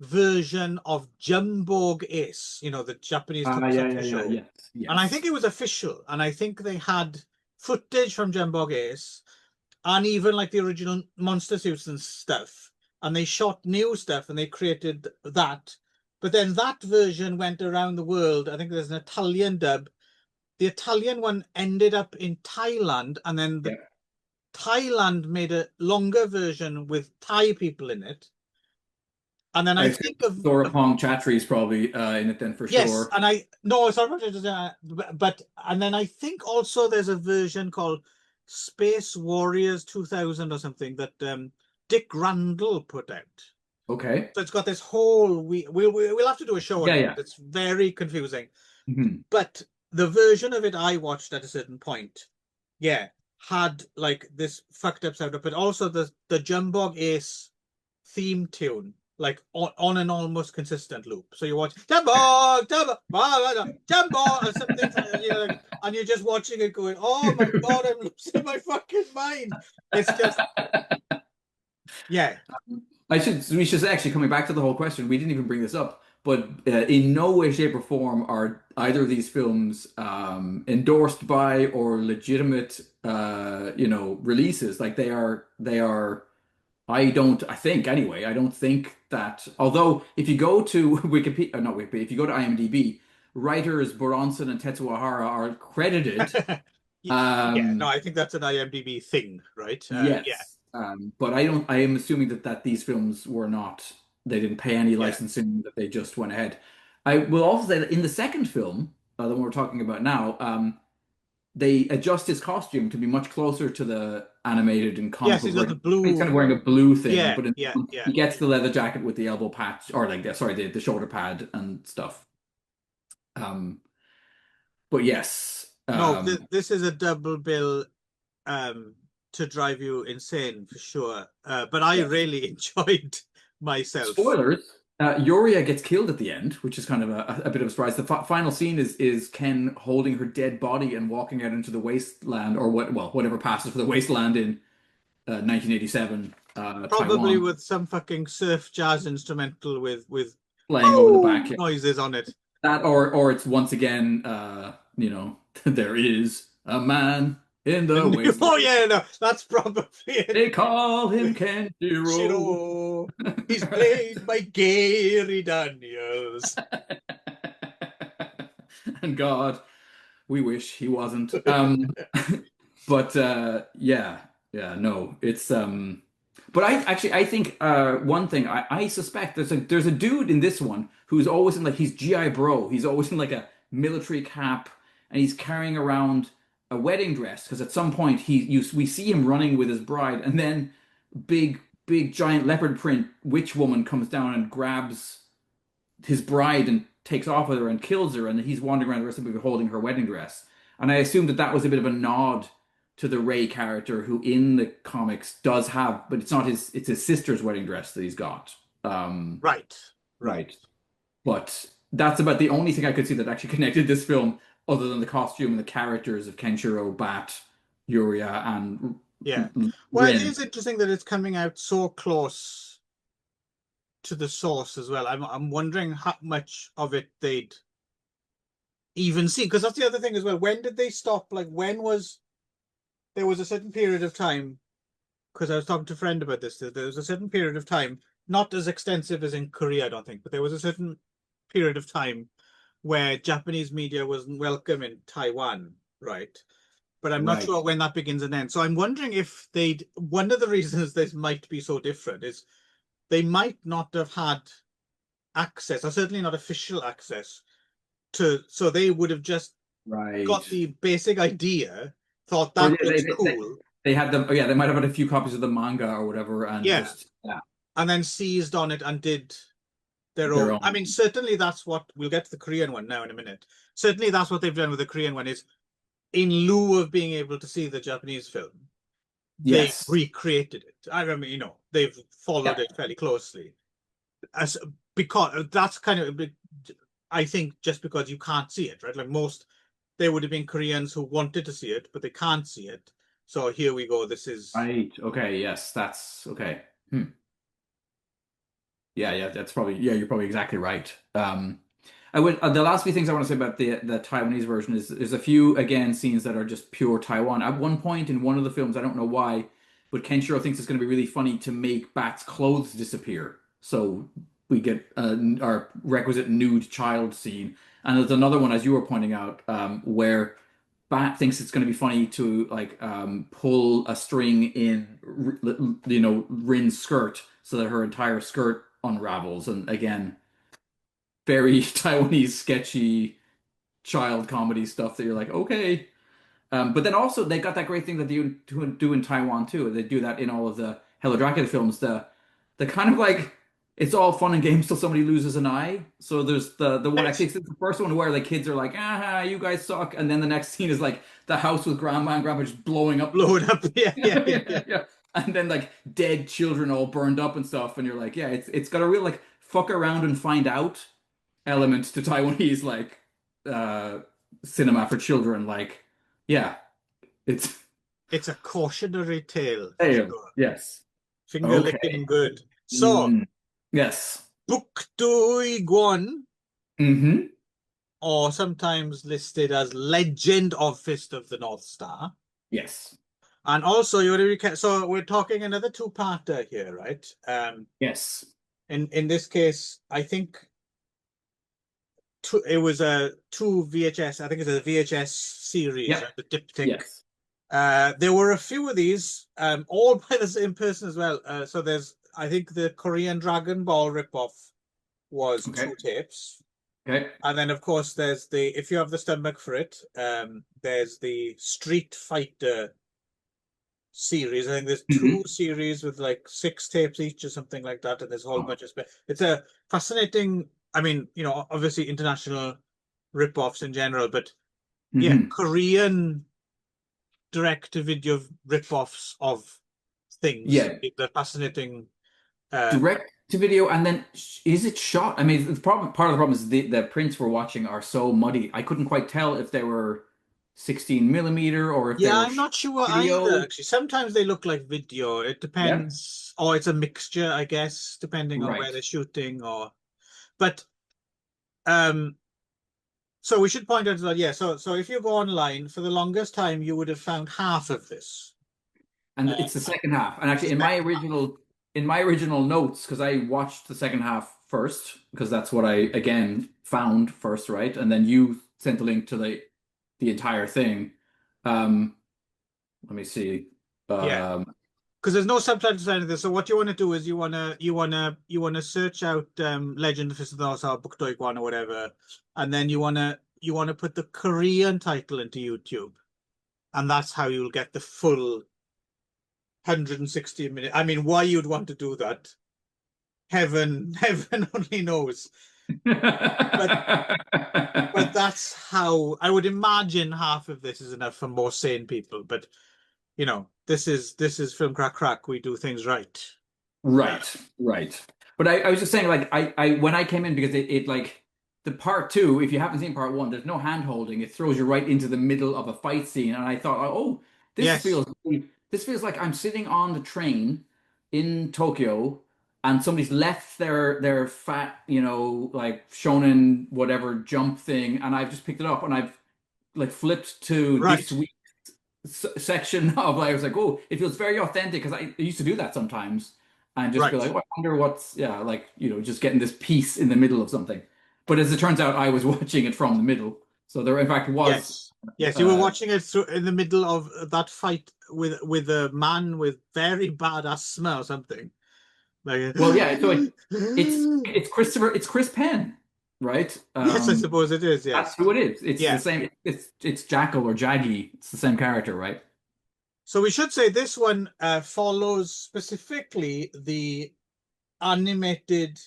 version of Jumbo Ace. You know, the Japanese tokusatsu show. Yes, And I think yes. it was official. And I think they had footage from Jumbo Ace and even like the original monster suits and stuff. And they shot new stuff and they created that. But then that version went around the world. I think there's an Italian dub. The Italian one ended up in Thailand, and then Yeah. Thailand made a longer version with Thai people in it. And then I I assume think of Thorapong Chatri is probably in it then for yes, sure. and I no, sorry, but and then I think also there's a version called Space Warriors 2000 or something that Dick Randall put out. Okay. So it's got this whole we'll have to do a show on Yeah, it. yeah. It's very confusing. Mhm. But the version of it I watched at a certain point, yeah, had like this fucked up sound, but also the Jumbog Ace theme tune, like on an almost consistent loop. So you watch Jumbog, Jumbog, Jumbog, or something, you know, and you're just watching it going, oh my god, I'm losing my fucking mind. It's just, yeah. We should say, actually, coming back to the whole question, we didn't even bring this up, but in no way, shape, or form are either of these films endorsed by or legitimate, releases. Like I think anyway, I don't think that, although if you go to Wikipedia, not Wikipedia, if you go to IMDb, writers Boronson and Tetsuo are credited. Yeah, no, Um, I think that's an IMDb thing, right? Yeah. Yes, but I don't. I am assuming that these films were not. They didn't pay any Yeah. licensing. That they just went ahead. I will also say that in the second film, the one we're talking about now, they adjust his costume to be much closer to the animated and comic Yes, book he's got the version. He's kind blue. of wearing a blue thing, Yeah, but yeah, yeah. he gets the leather jacket with the elbow patch, or like sorry, the shoulder pad and stuff. Um, but yes, No, this is a double bill um to drive you insane for sure. But I yeah. really enjoyed myself. Spoilers. Yoria gets killed at the end, which is kind of a bit of a surprise. The final scene is Ken holding her dead body and walking out into the wasteland, or whatever passes for the wasteland in 1987 Probably Taiwan, with some fucking surf jazz instrumental with playing over the back. boom Yeah. noises on it. That or it's once again, there is a man in the And wasteland. oh yeah, no, that's probably it. They call him Kenshiro. Shiro. He's played by Gary Daniels. And God, we wish he wasn't. But yeah, no, it's but I think one thing I suspect there's a dude in this one who's always in like he's GI Bro. He's always in like a military cap and he's carrying around a wedding dress because at some point we see him running with his bride and then big giant leopard print witch woman comes down and grabs his bride and takes off with her and kills her, and he's wandering around the rest of the movie holding her wedding dress. And I assume that was a bit of a nod to the Ray character, who in the comics does have, but it's his sister's wedding dress that he's got. Right, right. Right. But that's about the only thing I could see that actually connected this film, other than the costume and the characters of Kenshiro, Bat, Yuria, and Yeah. Well, it Rin. is interesting that it's coming out so close to the source as well. I'm wondering how much of it they'd even see, because that's the other thing as well. When did they stop? Like, when was there was a certain period of time? Because I was talking to a friend about this. There was a certain period of time, not as extensive as in Korea, I don't think, but there was a certain period of time where Japanese media wasn't welcome in Taiwan, right? but I'm not Right. sure when that begins and ends. So I'm wondering if they'd one of the reasons this might be so different is they might not have had access, or certainly not official access to, so they would have just Right. got the basic idea, thought Or yeah, that looks cool, they had them. Oh, yeah, they might have had a few copies of the manga or whatever, and yeah, just yeah, and then seized on it and did their their own. own. I mean, certainly that's what we'll get to the Korean one now in a minute. Certainly that's what they've done with the Korean one is in lieu of being able to see the Japanese film, they Yes. recreated it. I mean, they've followed Yeah. it fairly closely. As because that's kind of a bit, I think just because you can't see it, right? Like most, there would have been Koreans who wanted to see it, but they can't see it. So here we go. This is Right. Okay. Yes. That's okay. Hmm. Yeah. Yeah. That's probably. Yeah. You're probably exactly right. I would. The last few things I want to say about the Taiwanese version is there's a few again scenes that are just pure Taiwan. At one point in one of the films, I don't know why, but Kenshiro thinks it's going to be really funny to make Bat's clothes disappear. So we get our requisite nude child scene. And there's another one, as you were pointing out, where Bat thinks it's going to be funny to like pull a string in, Rin's skirt so that her entire skirt unravels. And again, very Taiwanese sketchy child comedy stuff that you're like, okay. But then also they got that great thing that they do in Taiwan too. They do that in all of the Hello Dracula films. The kind of like it's all fun and games till somebody loses an eye. So there's the one I right. think it's the first one where the kids are like, ah, you guys suck, and then the next scene is like the house with grandma and grandpa just blowing up. Blow it up. Yeah, yeah, yeah, yeah. Yeah, yeah. And then like dead children all burned up and stuff, and you're like, yeah, it's got a real like fuck around and find out element to Taiwanese like uh cinema for children. Like, yeah, it's It's a cautionary tale for damn, sure. yes. Finger Okay. licking good. So, Mm, yes. Bukdui Guan, Mm-hmm. or sometimes listed as Legend of Fist of the North Star. Yes. And also, so we're talking another two-parter here, right? Yes. In this case, I think it was a two VHS. I think it's a VHS series, Yep. right? The diptych. Yes. There were a few of these, all by the same person as well. So there's, I think, the Korean Dragon Ball ripoff was Okay. two tapes. Okay. And then, of course, there's if you have the stomach for it, there's the Street Fighter series. I think there's Mm-hmm. two series with like 6 tapes each or something like that. And there's a whole bunch of it's a fascinating, I mean, obviously international rip-offs in general, but yeah, Mm-hmm. Korean direct-to-video rip-offs of things. Yeah. They're fascinating. Uh, Direct to video, and then is it shot? I mean, the problem, part of the problem is the prints we're watching are so muddy. I couldn't quite tell if they were 16 millimeter or if they yeah, were I'm not sure either, video. actually. Sometimes they look like video. It Yeah. depends. Or it's a mixture, I guess, depending on where Right. they're shooting but um so we should point out that yeah, so if you go online for the longest time you would have found half of this. And Uh, it's the second half. And the actually, second half. in my original notes, because I watched the second half first, because that's what I again found first, right? And then you sent a link to the entire thing. Um, let me see. Yeah. Um, Because there's no subtitles or anything. So what you want to do is you wanna search out Legend of Fist of the North Star, Book One or whatever, and then you wanna put the Korean title into YouTube, and that's how you'll get the full 160 minute. I mean, why you'd want to do that, heaven only knows. But that's how I would imagine half of this is enough for more sane people. But this is Film Crack Crack. We do things right. Uh, Right, right. But I was just saying, like, I when I came in because it like the part two, if you haven't seen part one, there's no hand holding. It throws you right into the middle of a fight scene, and I thought, oh, yes, this feels like I'm sitting on the train in Tokyo, and somebody's left their fat, like shonen whatever jump thing, and I've just picked it up and I've like flipped to this right, week section of like, I was like, oh, it feels very authentic because I used to do that sometimes and just be right. like, oh, I wonder what's yeah, like just getting this piece in the middle of something. But as it turns out, I was watching it from the middle. So there, in fact, was. Yes, you were watching it through in the middle of that fight with a man with very bad asthma or something. Like, Well, yeah. So it's Christopher. It's Chris Penn, right? yes, I suppose it is. That's Yes, who it is. It's the yeah. same. It's Jackal or Jaggy. It's the same character, right? So we should say this one follows specifically the animated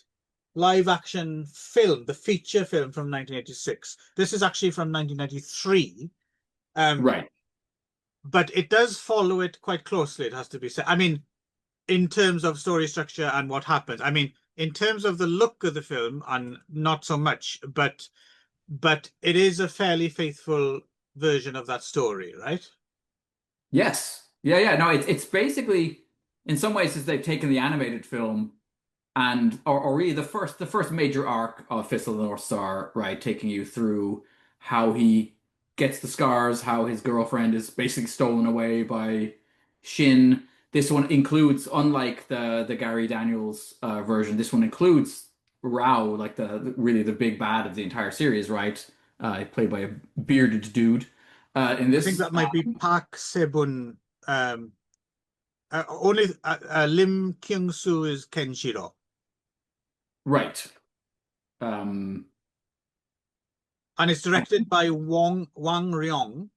live action film, the feature film from 1986. This is actually from 1993. Right. But it does follow it quite closely, it has to be said. I mean, in terms of story structure and what happens. I mean, in terms of the look of the film, and not so much, but it is a fairly faithful version of that story, right? Yes. Yeah. Yeah. No. It's basically in some ways as they've taken the animated film and or really the first major arc of Fist of the North Star, right, taking you through how he gets the scars, how his girlfriend is basically stolen away by Shin. This one includes, unlike the Gary Daniels version, this one includes Rao, like really the big bad of the entire series, right? Played by a bearded dude. In I think this, that might be Park Sebun. Only Lim Kyung-soo is Kenshiro. right. Um, And it's directed by Wang Ryong,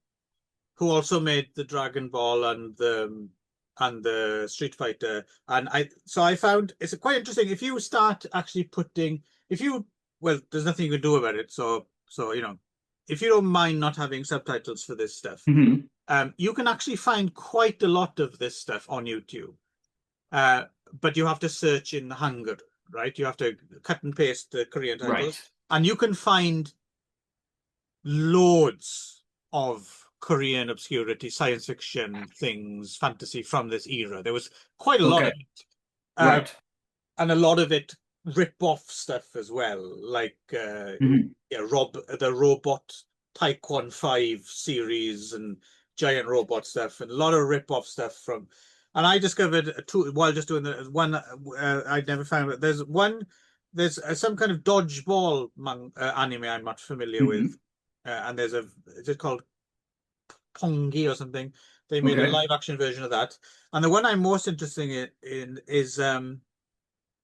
who also made the Dragon Ball and the Street Fighter. And I found it's quite interesting. If you start actually putting, if you well, there's nothing you can do about it. So if you don't mind not having subtitles for this stuff, mhm. you can actually find quite a lot of this stuff on YouTube. Uh, but you have to search in Hangul, right? You have to cut and paste the Korean titles, Right. and you can find loads of Korean obscurity, science fiction things, fantasy from this era. There was quite a lot Okay. of it, Right. and a lot of it rip-off stuff as well, like Mhm. yeah, the Robot Taekwon 5 series and giant robot stuff, and a lot of rip-off stuff from. And I discovered two while just doing the one I'd never found. But there's some kind of dodgeball anime I'm not familiar with, Mhm. and is it called Pongi or something? They made a Okay. live action version of that, and the one I'm most interested in is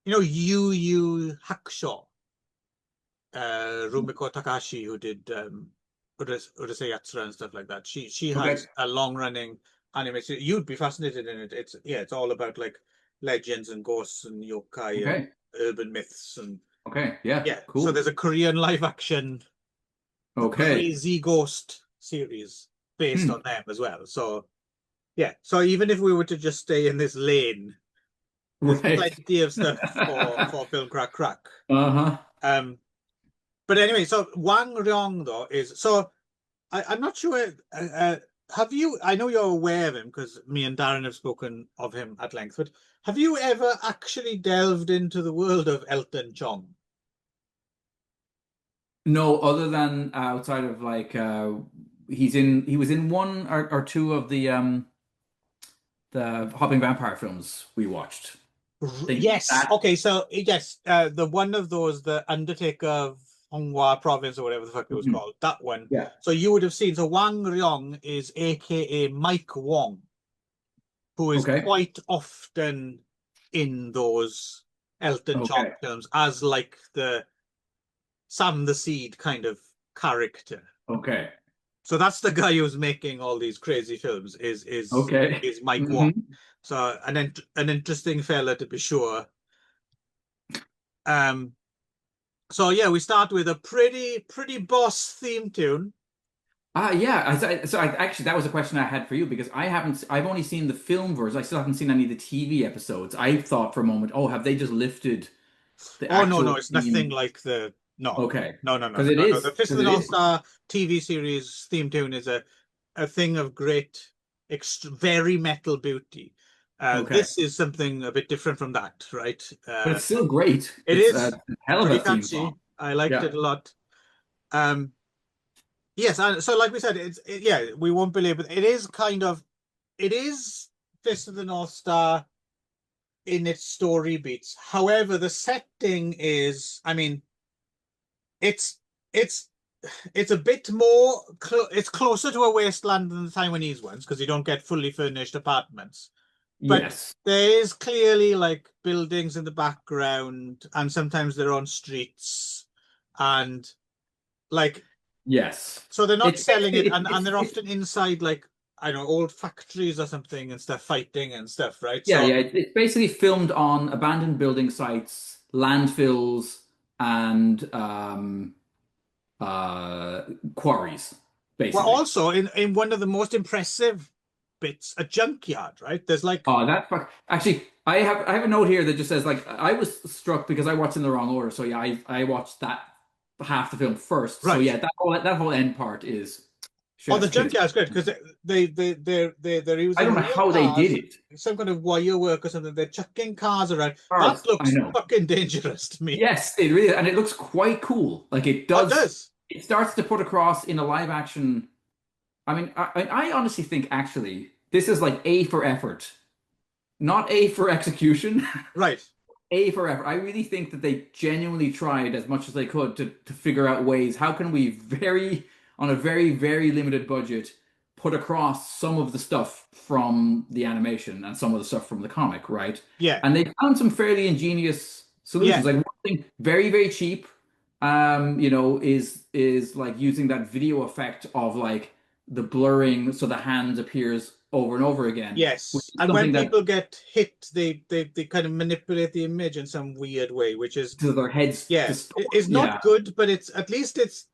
Yu Yu Hakusho, Rumiko Takahashi, who did Urusei Yatsura and stuff like that. She Okay. has a long running anime. You'd be fascinated in it. It's all about like legends and ghosts and yokai and Okay. urban myths and Okay. Yeah. yeah. So Cool. there's a Korean live action Okay. crazy ghost series based Hmm. on them as well. So yeah. So even if we were to just stay in this lane, there's Right. plenty of stuff for Film Crack Crack. Uh-huh. Um, but anyway, so Wang Ryong though is so I'm not sure. Have you? I know you're aware of him because me and Darren have spoken of him at length. But have you ever actually delved into the world of Elton John? No, other than outside of like he was in one or two of the Hopping Vampire films we watched. I think Yes. that. Okay. So yes, the one of those, the Undertaker of Honghua Province or whatever the fuck it was Mhm. called, that one. Yeah. So you would have seen. So Wang Ryong is AKA Mike Wong, who is Okay. quite often in those Elton John Okay. films as like the Sam the Seed kind of character. Okay. So that's the guy who's making all these crazy films Okay. is Mike Wong. Hmm. So an interesting fella to be sure. Um so yeah, we start with a pretty boss theme tune. Yeah. Actually, that was a question I had for you because I've only seen the film version. I still haven't seen any of the TV episodes. I thought for a moment, oh, have they just lifted the Oh no, no, actual it's nothing theme? like the no. Okay. No, no, no, Because no, it no, no. The is, Fist of because the it North is. Star TV series theme tune is a thing of great very metal beauty. Okay. This is something a bit different from that, right? But it's still great. It It's is a hell of pretty a theme song. catchy. I liked Yeah. it a lot. Um, yes, and so like we said, yeah, we won't belabor it. It is it is Fist of the North Star in its story beats. However, the setting is, I mean, it's it's it's a bit more it's closer to a wasteland than the Taiwanese ones because you don't get fully furnished apartments. But Yes. there is clearly like buildings in the background, and sometimes they're on streets, and like Yes. so they're not It's selling it, basically and they're it's often inside like I don't know old factories or something and stuff, fighting and stuff, right? yeah, So yeah. It's basically filmed on abandoned building sites, landfills, and uh, quarries, well, basically. also in one of the most impressive bits, a junkyard, right? There's like Oh, actually, I have a note here that just says like I was struck because I watched in the wrong order. So yeah, I watched that half the film first. So right. yeah, that whole end part is Oh, the chef's kiss. junkyard's great because they're I don't using know real how they did cars, it. some kind of wire work or something. They're chucking cars around. That Cars, I looks know. fucking dangerous to me. Yes, it really, and it looks quite cool. Like it Oh, it does. does. It starts to put across in a live action. I mean, I honestly think actually this is like A for effort, not A for execution. Right. A for effort. I really think that they genuinely tried as much as they could to figure out ways how can we on a very limited budget put across some of the stuff from the animation and some of the stuff from the comic, right? Yeah. And they found some fairly ingenious Yeah. solutions. Like one thing very cheap, is like using that video effect of like the blurring so the hand appears over and over again, which Yes. is And when something that people get hit, they kind of manipulate the image in some weird way, which is to their heads yeah, distort. it's Yeah. not good, but it's at least it's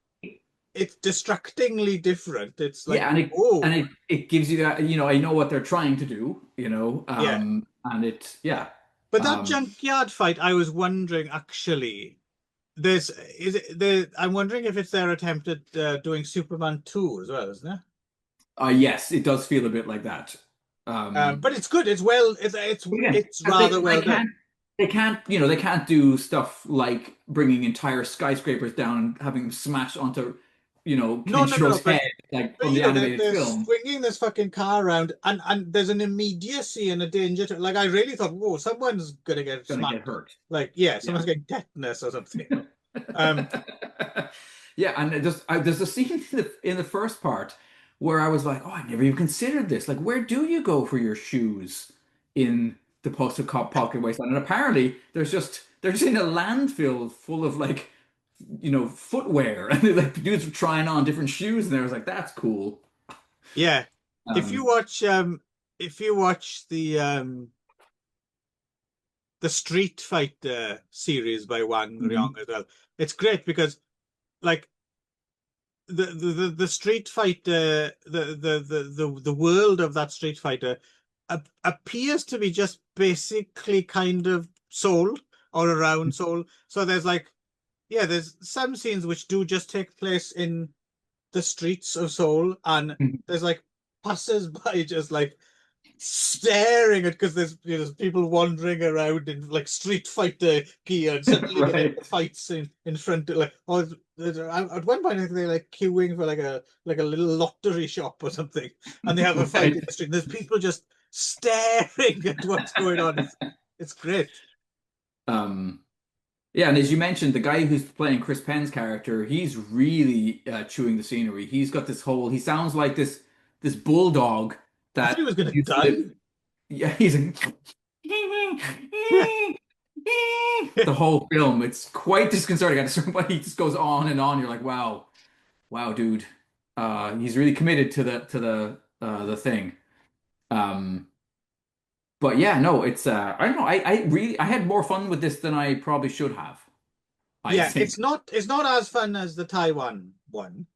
distractingly different. It's like, Yeah, and it and oh, it gives you that, I know what they're trying to do, yeah. and it yeah. But that Um junkyard fight, I was wondering actually, there's is it there? I'm wondering if it's their attempt at doing Superman 2 as well, isn't it? yes, it does feel a bit like that. But it's good. It's well. It's Again, it's because they rather they well can't done. they can't do stuff like bringing entire skyscrapers down and having them smash onto, No, no, no, no. Kenjiro's head like But from the animated they're film. swinging this fucking car around, and there's an immediacy and a danger to like. I really thought, whoa, someone's gonna get Gonna get smacked. hurt. Like, yeah, Yeah. someone's getting tetanus or something. Um, Yeah, and there's a scene in the first part where I was like, oh, I never even considered this. Like, where do you go for your shoes in the post-apocalyptic wasteland? And apparently, they're just in a landfill full of like, footwear, and like dudes are trying on different shoes, and I was like, that's cool. yeah. If you Um, watch, if you watch the Street Fighter series by Wang mhm. Ryong as well, it's great because like the Street Fighter, the world of that Street Fighter appears to be just basically kind of Seoul or around Seoul. So there's like, yeah, there's some scenes which do just take place in the streets of Seoul, and there's like passers-by just like staring at because there's people wandering around in like Street Fighter gear, and suddenly they get Right. the fights in front of like or at one point I think they're like queuing for like a little lottery shop or something, and they have a fight Right. in the street. And there's people just staring at what's going on. It's great. Um, Yeah, and as you mentioned, the guy who's playing Chris Penn's character, he's really chewing the scenery. He's got this whole, he sounds like this bulldog I thought he that was gonna you die. see yeah, he's a, Yeah. the whole film. It's quite disconcerting. At a certain point, he just goes on and on. You're like, wow, dude. He's really committed to the thing. Um, but yeah, no, it's I don't know. I had more fun with this than I probably should have, I Yeah, think. it's not as fun as the Taiwan one,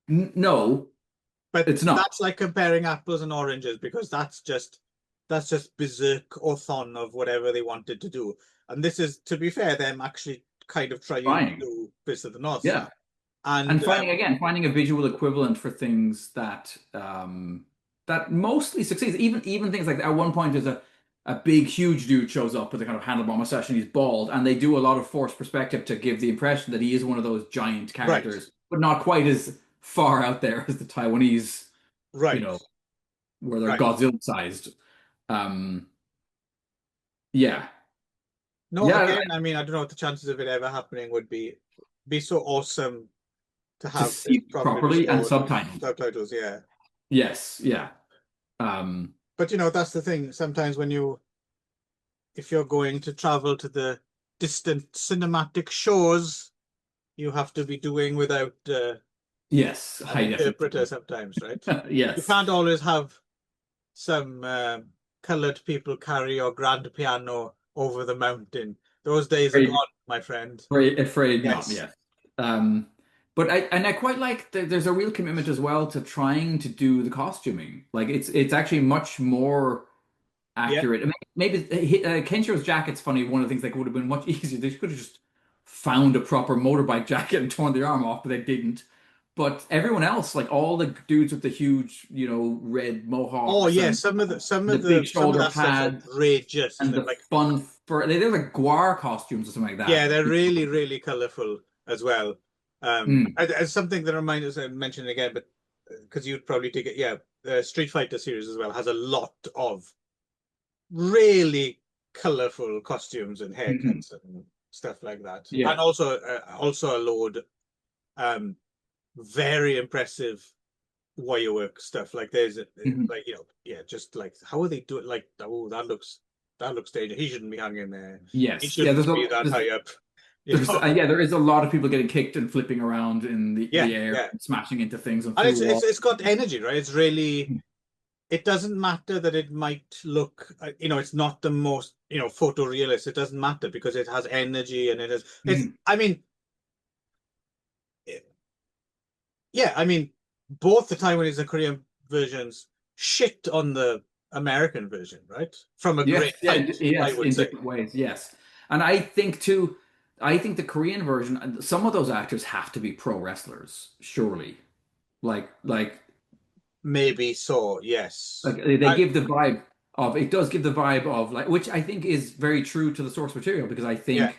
No, but it's not. that's like comparing apples and oranges because that's just berserk orthon of whatever they wanted to do. And this is, to be fair, them actually kind of trying to Trying. do Fist of the North Yeah. Star. And And finding a visual equivalent for things that mostly succeeds. Even things like at one point there's a big huge dude shows up with a kind of handlebar mustache and he's bald, and they do a lot of forced perspective to give the impression that he is one of those giant right, characters, but not quite as far out there as the Taiwanese, you right, know, where they're right. Godzilla sized. Um, yeah. No, Yeah, again, I mean, I don't know what the chances of it ever happening would be so awesome to to have see it it properly properly and restored and subtitled. subtitles. Yeah, Yes, yeah. Um, but that's the thing. Sometimes if you're going to travel to the distant cinematic shores, you have to be doing without yes, an high interpreter definition. sometimes, right? You Yes. can't always have some colored people carry your grand piano over the mountain. Those days are Afraid, gone, my friend. afraid not, Yes. yes. Um, but I quite like that there's a real commitment as well to trying to do the costuming. Like it's actually much more Yeah. accurate. I mean, maybe Kenshiro's jacket's funny. One of the things that would have been much easier. They could have just found a proper motorbike jacket and torn the arm off, but they didn't. But everyone else, like all the dudes with the huge, red Oh mohawks yeah, and the big some of shoulder that stuff's pads outrageous, and isn't it? the Like fun fur, they're like guar costumes or something like yeah, that. they're really, really colorful as well. Mm, As something that reminds us, I mentioned again, but because you'd probably take it, yeah, the Street Fighter series as well has a lot of really colorful costumes and mhm. haircuts and stuff like that, and Yeah. also a load um very impressive wire work stuff. Like there's Mhm. like yeah, just like how are they doing? Like oh, that looks dangerous. He shouldn't be hanging there. He Yes. Yeah, shouldn't be that high up. You there's know? yeah, there is a lot of people getting kicked and flipping around in Yeah, the air, yeah. and smashing into things and And through it's walls. it's got energy, right? It's really it doesn't matter that it might look it's not the most photorealist. It doesn't matter because it has energy and it's Mhm. I mean yeah, I mean both the Taiwanese and Korean versions shit on the American version, right? From a Yes, great yeah, height, I yes, would in say. different ways, yes. And I think too, I think the Korean version, some of those actors have to be pro wrestlers, surely. Like Maybe so, yes. they I give the vibe of it does give the vibe of like which I think is very true to the source material because yeah,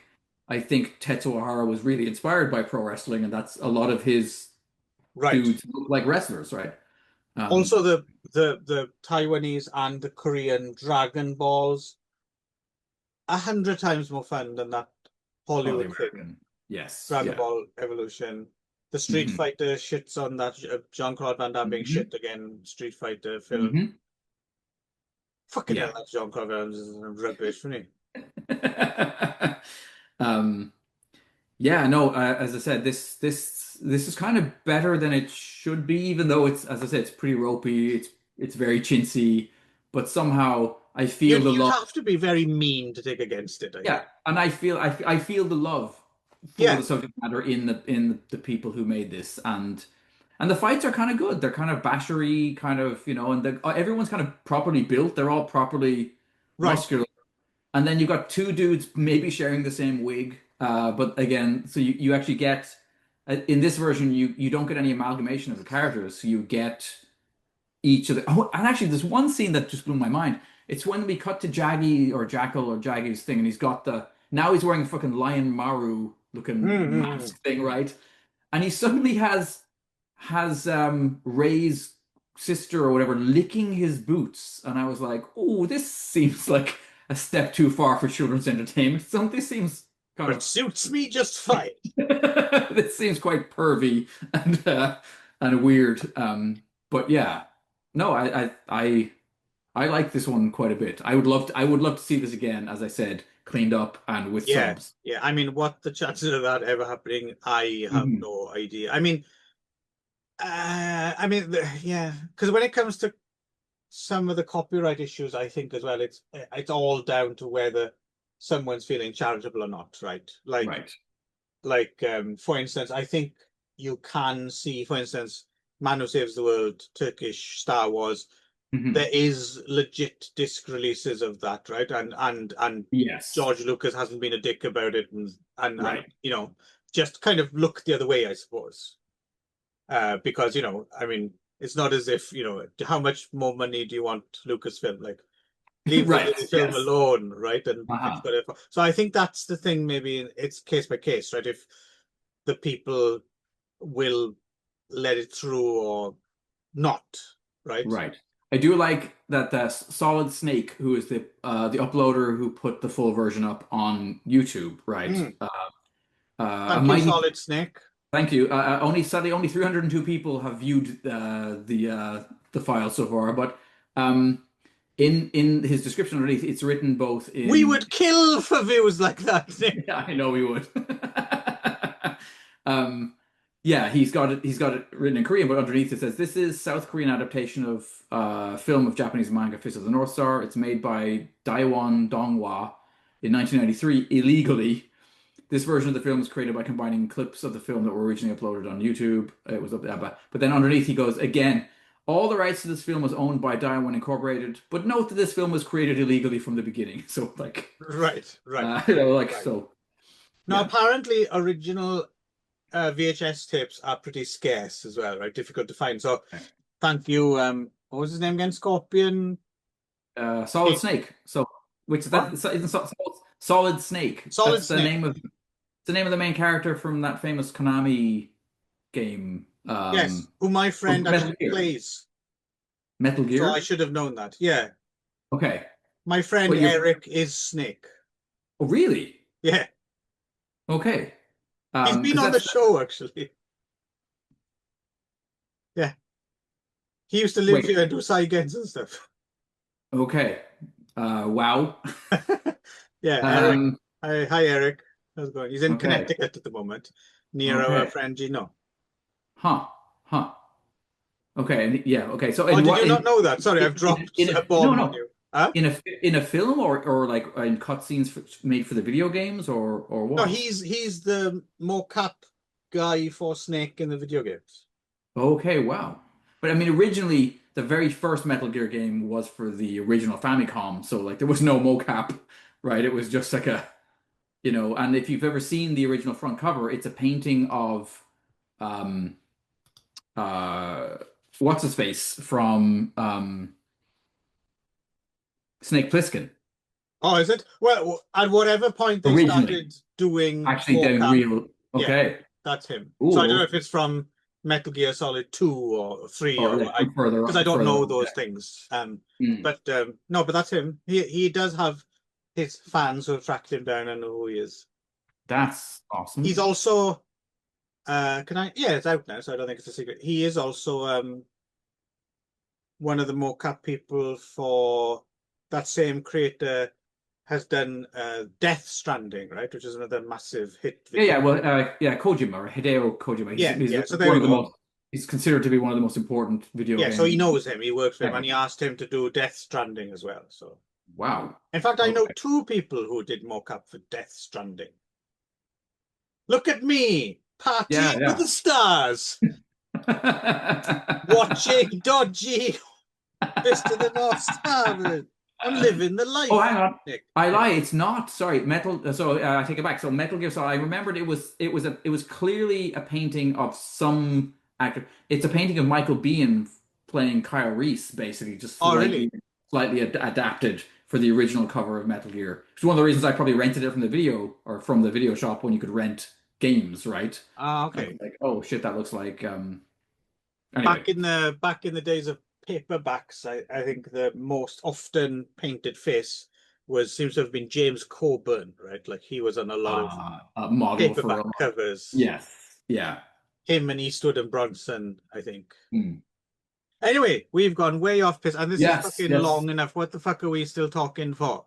I think Tetsuo Ohara was really inspired by pro wrestling and that's a lot of his right. dudes look like wrestlers, right? Um, Also the Taiwanese and the Korean Dragon Balls 100 times more fun than that oh, the Hollywood thing. American. Yes, Dragon yeah. Ball Evolution. The Street Hmm. Fighter shits on that Jean-Claude Van Damme being Hmm. shit again. Street Fighter film. Hmm. Fucking hell, Yeah. that Jean-Claude Van Damme is rubbish, isn't he? Um, yeah, no, as I said, this is kind of better than it should be, even though it's, as I said, it's pretty ropey, it's very chintzy, but somehow I feel You'd the you'd love. have to be very mean to take against it, I Yeah, think. and I feel the love for Yeah, the subject matter in the people who made this, and the fights are kind of good. They're kind of bashery, kind of, and everyone's kind of properly built. They're all properly right. muscular. And then you've got two dudes maybe sharing the same wig. But again, so you actually get in this version you don't get any amalgamation of the characters. So you get each of the and actually there's one scene that just blew my mind. It's when we cut to Jaggy or Jackal or Jaggy's thing, and he's got the now he's wearing a fucking Lion Maru looking Mm-hmm. mask thing, right? And he suddenly has Ray's sister or whatever licking his boots, and I was like, "Oh, this seems like a step too far for children's entertainment. Something seems kind But of suits me just fine. this seems quite pervy and weird." But yeah, no, I like this one quite a bit. I would love to see this again, as I said, cleaned up and with Yeah, subs. yeah. I mean, what the chances of that ever happening, I have Mhm. no idea. Yeah, because when it comes to some of the copyright issues, I think as well, it's all down to whether someone's feeling charitable or not, right? Right. For instance, I think you can see, for instance, Man Who Saves the World, Turkish Star Wars. Mhm. There is legit disc releases of that, right? And Yes. George Lucas hasn't been a dick about it, and Right. just kind of look the other way, I suppose. Because I mean, it's not as if how much more money do you want Lucasfilm? Like, leave the Right. little film Yes. alone, right? And it's Uh-huh. got to. So I think that's the thing. Maybe it's case by case, right? If the people will let it through or not, right? Right. I do like that Solid Snake, who is the uploader who put the full version up on YouTube, right? Mm. I Thank you, might need Solid Snake. Thank you. Sadly, only 302 people have viewed the file so far, but in his description underneath, it's written both We in. would kill for views like that, Nick. Yeah, I know we would. Um, yeah, he's got it written in Korean, but underneath it says this is South Korean adaptation of film of Japanese manga Fist of the North Star. It's made by Taiwan Donghua in 1993 illegally. This version of the film was created by combining clips of the film that were originally uploaded on YouTube. It was up there, but then underneath he goes again. All the rights to this film was owned by Taiwan Incorporated, but note that this film was created illegally from the beginning. So like, Right. you know, like Right. so. Now, Yeah. apparently, original VHS tapes are pretty scarce as well, right? Difficult to find. So, thank you. What was his name again? Scorpion. Solid Snake. So, which is What? that isn't Solid Snake. Solid That's Snake. the name of the main character from that famous Konami game. Yes, who my friend Metal actually Gear. plays. Metal So I Gear. should have known that. Yeah, Okay. my friend But you. Eric is Snake. Oh, really? Yeah, Okay. he's been Because on the show actually. Yeah, he used to live wait. here and do Saigens and stuff. Okay. Wow. Yeah, Eric. Um. Hi, Eric. How's it going? He's in Okay. Connecticut at the moment, near our Okay. friend Gino. Huh. Huh. Okay. Yeah. Okay. So Oh, in did what you not know that? Sorry, I've dropped in a no, bomb on no, you. Huh? in a film or like in cutscenes made for the video games or No, what? he's the mocap guy for Snake in the video games. Okay. Wow. But I mean, originally the very first Metal Gear game was for the original Famicom, so like there was no mocap, right? It was just like a, you know. And if you've ever seen the original front cover, it's a painting of um uh what's his face from Snake Plissken Oh, is it? Well, at whatever point they originally. started doing Actually doing mocap, real. yeah, Okay. that's him. So I don't know Ooh, if it's from Metal Gear Solid 2 or 3 or or like I because I don't further know on. those Yeah. things. Mm, But no, but that's him. He does have his fans who have tracked him down and know who he is. that's He's awesome. also can I yeah, it's out now, so I don't think it's a secret. He is also one of the mocap people for that same creator has done Death Stranding, right? Which is another massive hit Yeah, video. yeah. Well, yeah, Kojima or Hideo Kojima. Yeah, He's yeah. So there one we of the go. most. He's considered to be one of the most important video Yeah, so he game knows him. He works with him, and ever. he asked him to do Death Stranding as well. So, Wow. in fact, I know Okay. two people who did mocap for Death Stranding. Look at me, partying with Yeah, the stars, yeah. watching dodgy Fist of the North Star. I'm living the Oh, life, hang on. Nick. I Yeah. lie. It's not. Sorry, Metal. So I take it back. So Metal Gear Solid. I remembered it was clearly a painting of some actor. It's a painting of Michael Biehn playing Kyle Reese, basically, just Oh, really? slightly adapted for the original cover of Metal Gear. Which is one of the reasons I probably rented it from the video or from the video shop when you could rent games, right? Ah, I was okay. like, oh shit, that looks like. Anyway. Back in the days of paperbacks, I think the most often painted face seems to have been James Coburn, right? Like he was on a lot of A model for paperback a lot. covers. Yes. Yeah. Him and Eastwood and Bronson, I think. Hmm. Anyway, we've gone way off piss, and this is Yes. fucking Yes. long enough. What the fuck are we still talking for?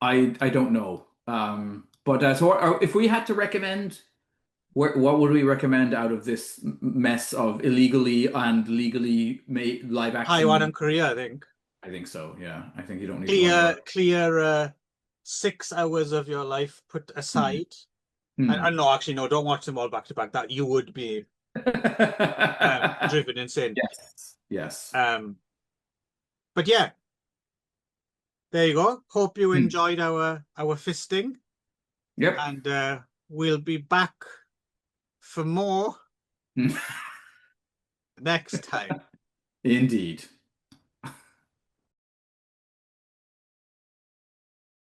I don't know. But so if we had to recommend, what would we recommend out of this mess of illegally and legally made live Taiwan and action? Korea, I think. I think so. Yeah, I think you don't need to go any Clear, further. clear 6 hours of your life put Hmm. aside. Hmm. And no, actually, no, don't watch them all back to back. That you would be driven insane. Yes. Yes. Um, but yeah, there you go. Hope you Hmm. enjoyed our fisting, Yep. and we'll be back for more next time. Indeed.